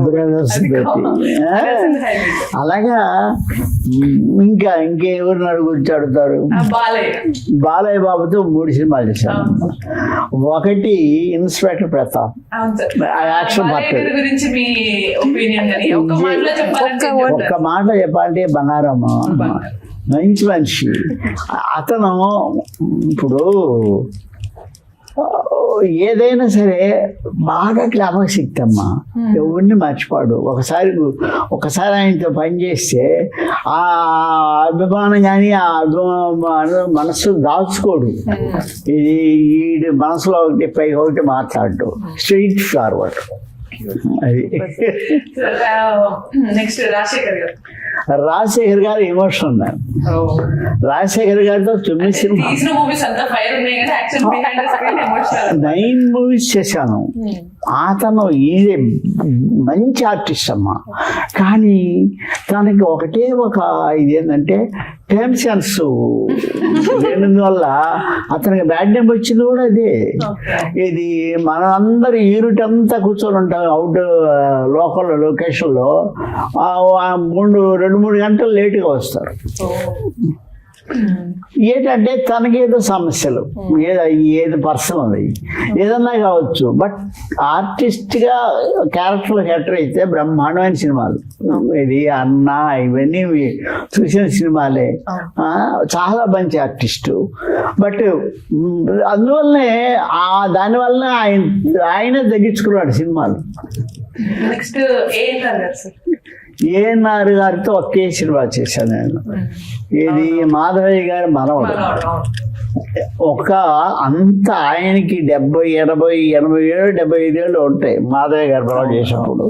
బ్రదర్స్ పెట్టి అలాగా. ఇంకెవరు గురించి అడుగుతారు. బాలయ్య బాబుతో 3 సినిమాలు చేశాను. ఒకటి ఇన్స్పెక్టర్ ప్రతాప్, యాక్షన్ పార్ట్. ఒక్క మాట చెప్పాలంటే బంగారమ్మ మంచి మనిషి అతను. ఇప్పుడు ఏదైనా సరే బాగా జ్ఞాపకశక్తి అమ్మా, ఎవరిని మర్చిపోడు. ఒకసారి ఆయనతో పనిచేస్తే ఆ అభిమానం కానీ ఆ మనసు దాచుకోడు. ఇది ఈ మనసులో ఒకటి పై ఒకటి మాట్లాడు, స్ట్రైట్ ఫార్వర్డ్. అది నెక్స్ట్ రాజశేఖర్ గారు ఎమోషన్ ఉన్నారు. రాజశేఖర్ గారితో 9 మూవీస్ చేశాను. అతను ఈజీ మంచి ఆర్టిస్ట్ అమ్మా, కానీ తనకి ఒకటే ఒక ఇదేంటంటే టైమ్ సెన్స్ లేనందువల్ల అతనికి బ్యాడ్ నేమ్ వచ్చింది కూడా అదే. ఇది మన అందరు యూనిట్ కూర్చొని ఉంటాం అవుట్ లోకల్ లొకేషన్లో, 2-3 గంటలు లేటుగా వస్తారు. ఏంటంటే తనకేదో సమస్యలు, ఏది పర్సనల్ ఏదన్నా కావచ్చు. బట్ ఆర్టిస్ట్గా క్యారెక్టర్ అయితే బ్రహ్మాండమైన సినిమాలు. ఇది అన్న ఇవన్నీ చూసిన సినిమాలే. చాలా మంచి ఆర్టిస్టు. బట్ అందువల్లనే దానివల్ల ఆయనే తగ్గించుకున్నాడు సినిమాలు. నెక్స్ట్ ఏఎన్ఆర్ గారితో ఒకే సినిమా చేశాను నేను. ఇది మాధవయ్య గారి మనవడు. అంత ఆయనకి 70, 80, 87, 75 ఉంటాయి మాధవయ్య గారు మనవడు చేసినప్పుడు.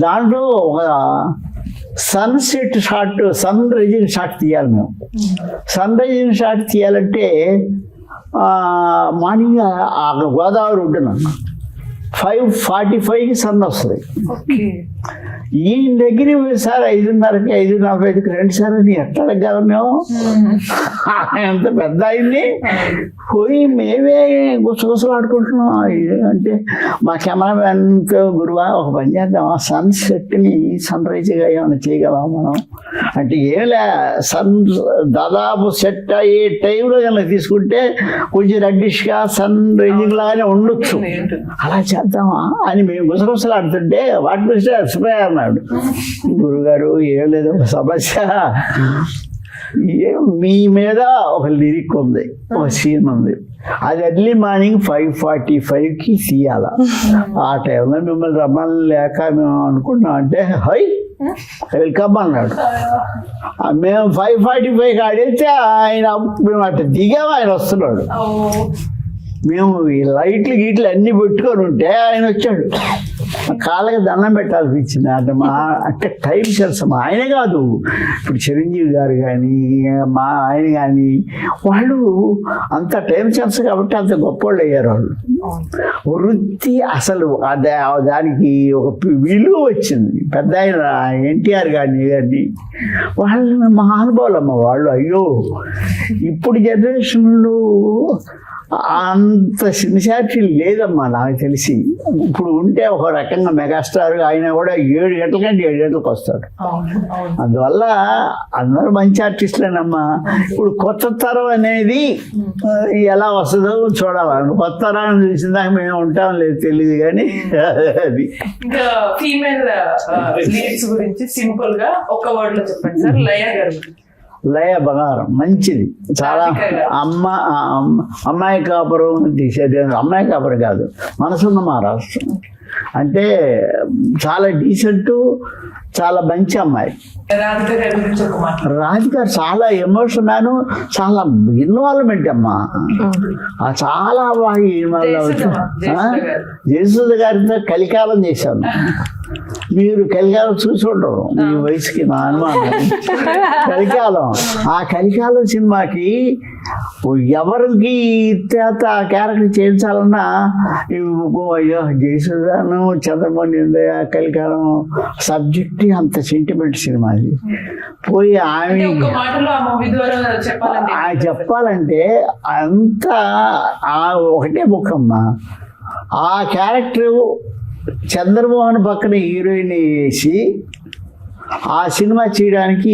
దాంట్లో ఒక sunset shot, sun rising shot తీయాలి మేము. సన్ రైజింగ్ షాట్ తీయాలంటే మార్నింగ్ గోదావరి ఉంటున్నాను, 5:45కి సన్ వస్తుంది. ఈయన దగ్గర సార్ 5:30కి 5:45కి రండి సార్ అని ఎట్లా అడగాలి మేము? ఎంత పెద్ద అయింది పోయి మేమే గుసగుసలు ఆడుకుంటున్నాం. అంటే మా కెమెరామెన్తో గురువా ఒక పని చేద్దాం, సన్సెట్ని సన్ రైజ్గా ఏమైనా చేయగలమా మనం అంటే, ఏమిలే దాదాపు సెట్ అయ్యే టైంలో కనుక తీసుకుంటే కొంచెం రెడ్డిష్గా సన్ రైజింగ్ లాగానే ఉండొచ్చు, అలా చేద్దామా అని మేము గుసగుసలు ఆడుతుంటే వాటి నుంచి ఎక్స్పైర్ అన్నాడు. గురుగారు ఏం లేదు, ఒక సమస్య, మీ మీద ఒక లిరిక్ ఉంది, ఒక సీన్ ఉంది, అది ఎర్లీ మార్నింగ్ 5:45కి తీయాల. ఆ టైంలో మిమ్మల్ని రమ్మని లేక మేము అనుకుంటున్నాం అంటే వెల్కమ్ అన్నాడు. మేము 5:45కి అడిగితే ఆయన మేము అట్లా దిగాము, ఆయన వస్తున్నాడు. మేము ఈ లైట్లు గీట్లు అన్నీ పెట్టుకొని ఉంటే ఆయన వచ్చాడు. కాళ్ళకి దండం పెట్టాల్సింది. అంటే టైం సెన్స్ ఆయనే కాదు, ఇప్పుడు చిరంజీవి గారు కానీ ఆయన కానీ వాళ్ళు అంత టైం సెన్స్ కాబట్టి అంత గొప్పవాళ్ళు అయ్యారు. వాళ్ళు వృత్తి అసలు దానికి ఒక విలువ వచ్చింది. పెద్ద ఆయన ఎన్టీఆర్ గారిని వాళ్ళు మహానుభావులమ్మ వాళ్ళు. అయ్యో ఇప్పుడు జనరేషన్లో అంత సిన్సియారిటీ లేదమ్మా నాకు తెలిసి. ఇప్పుడు ఉంటే ఒక రకంగా మెగాస్టార్ ఆయన కూడా 7 గంటల కంటే 7 గంటలకు వస్తాడు. అందువల్ల అందరూ మంచి ఆర్టిస్టులేనమ్మా. ఇప్పుడు కొత్త తరం అనేది ఎలా వస్తుందో చూడాలి. కొత్త తరాన్ని చూసిన దాకా మేము ఉంటాం లేదు తెలియదు కానీ అది. ఇంకా ఫీమేల్ లీడ్స్ గురించి సింపుల్ గా ఒక వర్డ్ లో చెప్పండి సార్. లయ గారు. లయ బంగారం మంచిది చాలా. అమ్మాయి కాపురం తీసేది, అమ్మాయి కాపురం కాదు, మనసున్న మహారాష్ట్రం అంటే చాలా డీసెంట్, చాలా మంచి అమ్మాయి. రాధిక చాలా ఎమోషన్ మ్యాను, చాలా ఇన్వాల్వ్మెంట్ అమ్మా. చాలా బాగా ఇన్వాల్వ్ అవుతుంది. జయసుధ గారితో కలికాలం చేశాను. మీరు కలికాలం చూసి ఉండరు మీ వయసుకి, నా అనుమానం. కలికాలం, ఆ కలికాలం సినిమాకి ఎవరికి చేత ఆ క్యారెక్టర్ చేయించాలన్నా అయ్యో జయసుధాను చంద్రమోహన్ కలికాలం సబ్జెక్ట్ అంత సెంటిమెంట్ సినిమా అది. పోయి ఆమె చెప్పాలంటే అంత ఒకటే ముఖమ్మా. ఆ క్యారెక్టర్ చంద్రమోహన్ పక్కన హీరోయిన్ వేసి ఆ సినిమా చేయడానికి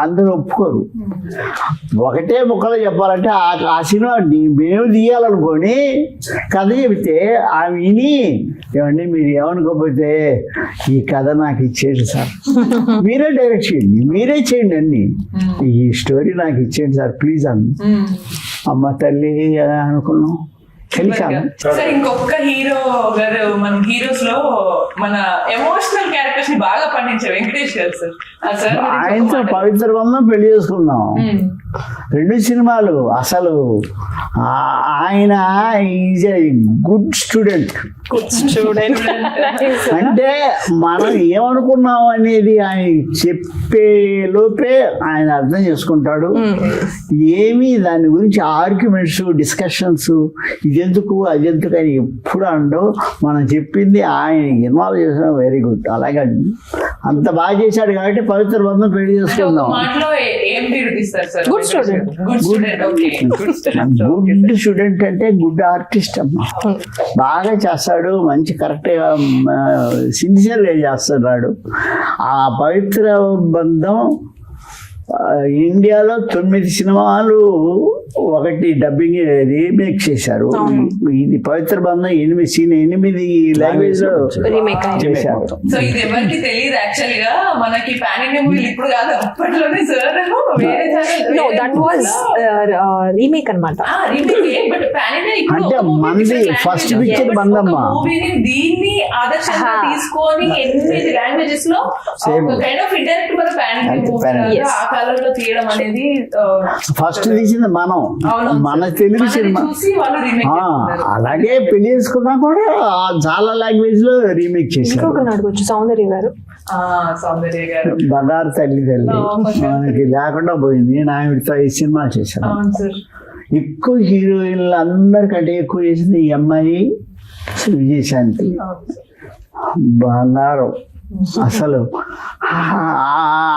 అందరూ ఒప్పుకోరు. ఒకటే ముక్కలో చెప్పాలంటే ఆ సినిమా మేము తీయాలనుకొని కథ చెబితే ఆమె విని ఏమండి మీరు ఏమనుకోకపోతే ఈ కథ నాకు ఇచ్చేయండి సార్, మీరే డైరెక్ట్ చేయండి, మీరే చేయండి అన్ని, ఈ స్టోరీ నాకు ఇచ్చేయండి సార్ ప్లీజ్ అని. అమ్మ తల్లి అనుకున్నాం. సార్ ఇంకొక హీరో గారు మన హీరోస్ లో మన ఎమోషనల్ క్యారెక్టర్స్ ని బాగా పండించే వెంకటేష్ గారు సార్. ఆయనతో పవిత్ర బంధం పెళ్లి చేసుకున్నాం. 2 సినిమాలు అసలు ఆయన ఈజ్ ఏ గుడ్ స్టూడెంట్. అంటే మనం ఏమనుకున్నాం అనేది ఆయన చెప్పే లోపే ఆయన అర్థం చేసుకుంటాడు. ఏమి దాని గురించి ఆర్గ్యుమెంట్స్, డిస్కషన్స్, ఇదెందుకు అదెందుకు అని ఎప్పుడు అండో. మనం చెప్పింది ఆయన ఇన్వాల్వ్ చేసిన వెరీ గుడ్. అలాగే అంత బాగా చేశాడు కాబట్టి పవిత్ర బంధం పెళ్లి చేసుకుందాం. గుడ్ స్టూడెంట్ అంటే గుడ్ ఆర్టిస్ట్ అమ్మా. బాగా చేస్తాడు, మంచి కరెక్ట్గా సిన్సియర్గా చేస్తున్నాడు. ఆ పవిత్ర బంధం ఇండియాలో 9 సినిమాలు ఒకటి డబ్బింగ్ రీమేక్ చేశారు. ఇది పవిత్ర బంధం 8 లాంగ్వేజ్ లో చేశారు. సో ఇది ఎవరికి తెలియదు యాక్చువల్ గా. మనకి పాన్ ఇండియా మూవీలు ఇప్పుడు కాదు, అప్పట్లోనే సార్ రీమేక్ అనమాట. బట్ పాన్ ఇండియా అంటే మంది ఫస్ట్ పిక్చర్ బంధమ్మ దీన్ని ఆదర్శంగా తీసుకొని 8 లాంగ్వేజెస్ లో కైండ్ ఆఫ్ ఇండైరెక్ట్ మన పాన్ ఇండియా ఆ కాలంలో తీయడం అనేది ఫస్ట్ తీసింది మనం, మన తెలుగు సినిమా. అలాగే పెళ్లి చేసుకున్నా కూడా చాలా లాంగ్వేజ్ లో రీమేక్ చేశారు. సౌందర్య గారు, బంగారు తల్లి మనకి లేకుండా పోయింది. నాయుడితో ఈ సినిమా చేశారు. ఎక్కువ హీరోయిన్లు అందరికంటే ఎక్కువ చేసింది ఈ అమ్మాయి విజయశాంతి. బంగారం అసలు.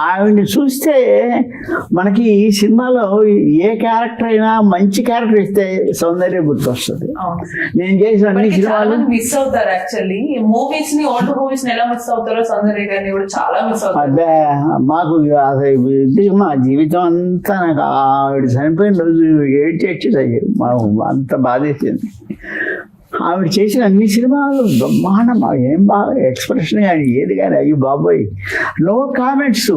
ఆవిడ్ని చూస్తే మనకి ఈ సినిమాలో ఏ క్యారెక్టర్ అయినా మంచి క్యారెక్టర్ ఇస్తే సౌందర్య గుర్తొస్తుంది. నేను చేసిన అన్ని సినిమాలు మిస్ అవుతారు యాక్చువల్లీ. మూవీస్ ని, ఓల్డ్ మూవీస్ ని ఎలా మిస్ అవుతారో సౌందర్య గారిని కూడా చాలా మిస్ అవుతారు. అదే మాకు మా జీవితం అంతా నాకు ఆవిడ చనిపోయిన రోజు ఏడ్చేది, అంత బాధేసింది. ఆవిడ చేసిన అన్ని సినిమాలు బ్రహ్మాండం. ఏం బాగా ఎక్స్ప్రెషన్ కానీ ఏది కానీ అయ్యి బాబోయ్ నో కామెంట్స్.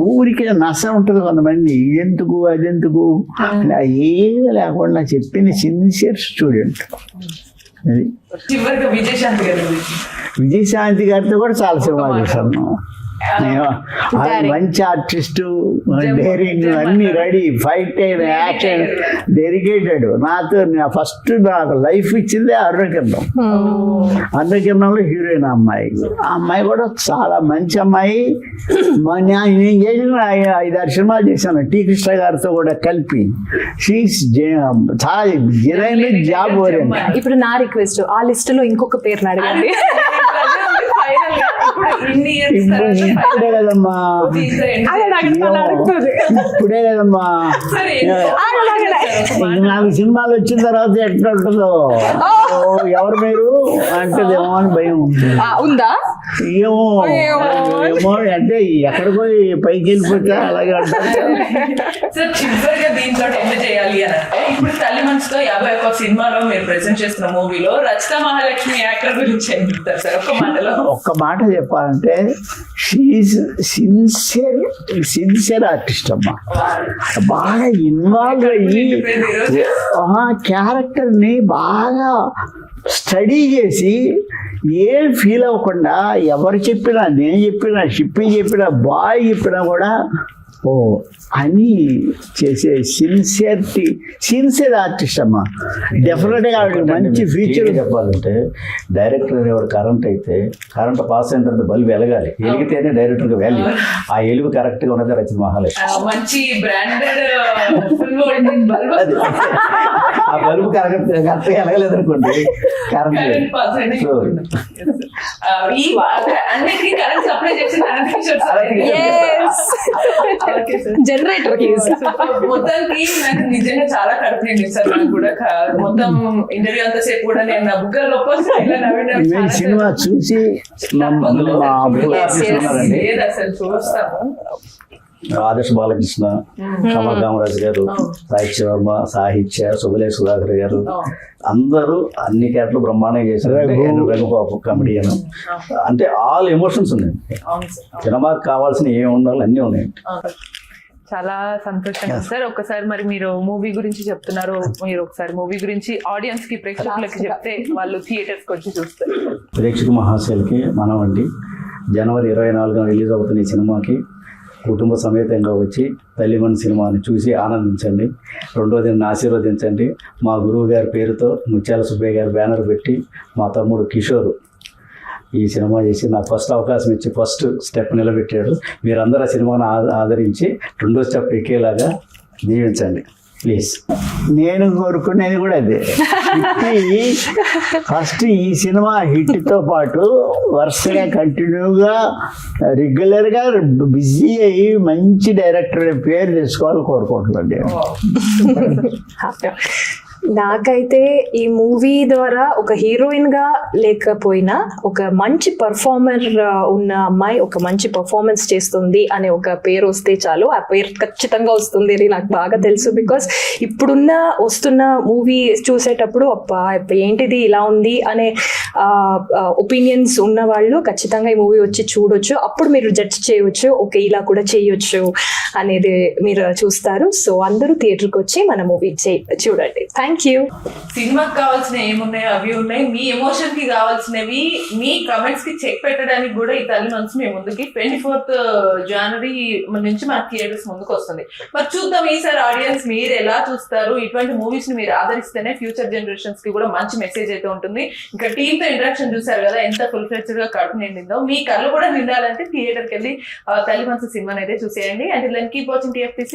ఊరికి నష్టం ఉంటుంది కొంతమంది, ఇదెందుకు అదెందుకు ఏది లేకుండా చెప్పింది సిన్సియర్ స్టూడెంట్. అది విజయశాంతి గారితో కూడా చాలా సినిమాలు చేశాను. మంచి ఆర్టిస్టు, డైరింగ్ అన్ని రెడీ, ఫైట్ అయిన యాక్షన్, డెడికేటెడ్. ఫస్ట్ నాకు లైఫ్ ఇచ్చింది అరుణకిరణం. అరుణకిరణంలో హీరోయిన్ అమ్మాయి. ఆ అమ్మాయి కూడా చాలా మంచి అమ్మాయి. నేను చేసిన 5-6 సినిమాలు చేశాను టీ కృష్ణ గారితో కూడా కలిపి. చాలా జెన్యూన్ జాబ్ ఓరియంటెడ్. ఇప్పుడు నా రిక్వెస్ట్, ఆ లిస్ట్ లో ఇంకొక పేరు అడగండి. ఇన్ని years ఇప్పుడే కదమ్మా దీంతో end అదే అలా అడుగుతుంది. ఇప్పుడే కదమ్మా సరే, ఇంక నాకు సినిమాలు వచ్చిన తర్వాత ఎట్లా ఉంటుందో ఎవరు మీరు అంటదేమో అని భయం ఉంది. ఉందా? ఏమో ఏమో అంటే ఎక్కడికో పైకి వెళ్ళిపోతే అలాగే అంటారు. సో చివరిగా దీంతో ఎండ్ చేయాలి అని అంటే ఇప్పుడు తల్లి మనసుతో 51 సినిమాలో మీరు ప్రెజెంట్ చేస్తున్న మూవీలో రచిత మహాలక్ష్మి యాక్టర్ గురించి ఏం చెప్తారు సార్ ఒక్క మాటలో? ఒక్క మాట చెప్పాలంటే సిన్సియర్ ఆర్టిస్ట్ అమ్మా, బాగా ఇన్వాల్వ్ అయ్యి ఆ క్యారెక్టర్ని బాగా స్టడీ చేసి ఏం ఫీల్ అవ్వకుండా ఎవరు చెప్పినా, నేను చెప్పినా, షిప్పి చెప్పినా, బాయ్ చెప్పినా కూడా ఓ అని చేసే సిన్సియర్ ఆర్టిస్ట్ అమ్మా. డెఫినెట్గా ఆవిడ మంచి ఫ్యూచర్. చెప్పాలంటే డైరెక్టర్ అనేవాడు కరెంట్ అయితే కరెంట్ పాస్ అయిన తర్వాత బల్బ్ వెలగాలి, వెలిగితేనే డైరెక్టర్కి వాల్యూ. ఆ ఎలుగు కరెక్ట్గా ఉన్నది రచిత మహాలక్ష్మి. మంచి బ్రాండెడ్ ఫుల్ వోల్టేజ్ బల్బ్, ఆ బల్బు కరెక్ట్గా వెలగలేదు అనుకోండి, కరెంట్ ఈ అన్నిటికీ కరెంట్ సప్లై చేసిన జనరేటర్ మొత్తానికి నాకు నిజంగా చాలా కడుపు నిండింది సార్. నాకు కూడా మొత్తం ఇంటర్వ్యూ అంతసేపు కూడా నేను నా బుగ్గలు సినిమా చూసి లేదు అసలు చూస్తాము. ఆదర్శ బాలకృష్ణ, కమల్ కామరాజు గారు, సాహిత్య వర్మ, సాహిత్య సుబలేష్ సుధాకర్ గారు అందరూ అన్ని క్యారెక్టర్లు బ్రహ్మాండంగా చేశారు. రఘుబాబు కమెడియన్, అంటే ఆల్ ఎమోషన్స్ ఉన్నాయి. సినిమాకి కావాల్సిన ఏమి ఉండాలి అన్నీ ఉన్నాయి. చాలా సంతోషంగా సార్. ఒక్కసారి మరి మీరు మూవీ గురించి చెప్తున్నారు, మీరు ఒకసారి మూవీ గురించి ఆడియన్స్ కి ప్రేక్షకులకి చెప్తే వాళ్ళు థియేటర్స్ కి వచ్చి చూస్తారు. ప్రేక్షక మహాశైలకి మనమండి జనవరి 24న రిలీజ్ అవుతున్న ఈ సినిమాకి కుటుంబ సమేతంగా వచ్చి తల్లిమన్ సినిమాని చూసి ఆనందించండి. రెండోది నన్ను ఆశీర్వదించండి. మా గురువు గారి పేరుతో ముత్యాల సుబ్బయ్య గారు బ్యానర్ పెట్టి మా తమ్ముడు కిషోర్ ఈ సినిమా చేసి నాకు ఫస్ట్ అవకాశం ఇచ్చి ఫస్ట్ స్టెప్ నిలబెట్టాడు. మీరందరూ ఆ సినిమాను ఆదరించి రెండో స్టెప్ ఎక్కేలాగా దీవించండి ప్లీజ్. నేను కోరుకునేది కూడా అదే. ఫస్ట్ ఈ సినిమా హిట్తో పాటు వరుసగా కంటిన్యూగా రెగ్యులర్గా బిజీ అయ్యి మంచి డైరెక్టర్ పేరు తెచ్చుకోవాలని కోరుకుంటున్నాను నేను. నాకైతే ఈ మూవీ ద్వారా ఒక హీరోయిన్ గా లేకపోయినా ఒక మంచి పర్ఫార్మర్ ఉన్న అమ్మాయి ఒక మంచి పర్ఫార్మెన్స్ చేస్తుంది అనే ఒక పేరు వస్తే చాలు. ఆ పేరు ఖచ్చితంగా వస్తుంది అని నాకు బాగా తెలుసు. బికాస్ ఇప్పుడున్న వస్తున్న మూవీ చూసేటప్పుడు అబ్బా ఏంటిది ఇలా ఉంది అనే ఒపీనియన్స్ ఉన్న వాళ్ళు ఖచ్చితంగా ఈ మూవీ వచ్చి చూడొచ్చు. అప్పుడు మీరు జడ్జ్ చేయవచ్చు, ఓకే ఇలా కూడా చేయొచ్చు అనేది మీరు చూస్తారు. సో అందరూ థియేటర్కి వచ్చి మన మూవీ చూడండి. Thank you. సినిమాకి కావాల్సిన ఏమున్నాయో అవి ఉన్నాయి, మీ ఎమోషన్ కి కావాల్సినవి మీ కమెంట్స్ కి చెక్ పెట్టడానికి కూడా ఈ తల్లి మనసు మీ ముందుకి 24th జనవరి నుంచి మన థియేటర్స్ ముందుకు వస్తుంది. మరి చూద్దాం ఈసారి ఆడియన్స్ మీరు ఎలా చూస్తారు. ఇటువంటి మూవీస్ ని మీరు ఆదరిస్తేనే ఫ్యూచర్ జనరేషన్స్ కి కూడా మంచి మెసేజ్ అయితే ఉంటుంది. ఇంకా టీమ్ తో ఇంటరాక్షన్ చూసారు కదా ఎంత ఫుల్ ఫ్లెడ్జ్డ్ గా కడుపు నిండిందో. మీ కళ్ళు కూడా నిండాలంటే థియేటర్కి వెళ్ళి తల్లి మనసు సినిమాని అయితే చూసేయండి. And keep watching TFTC.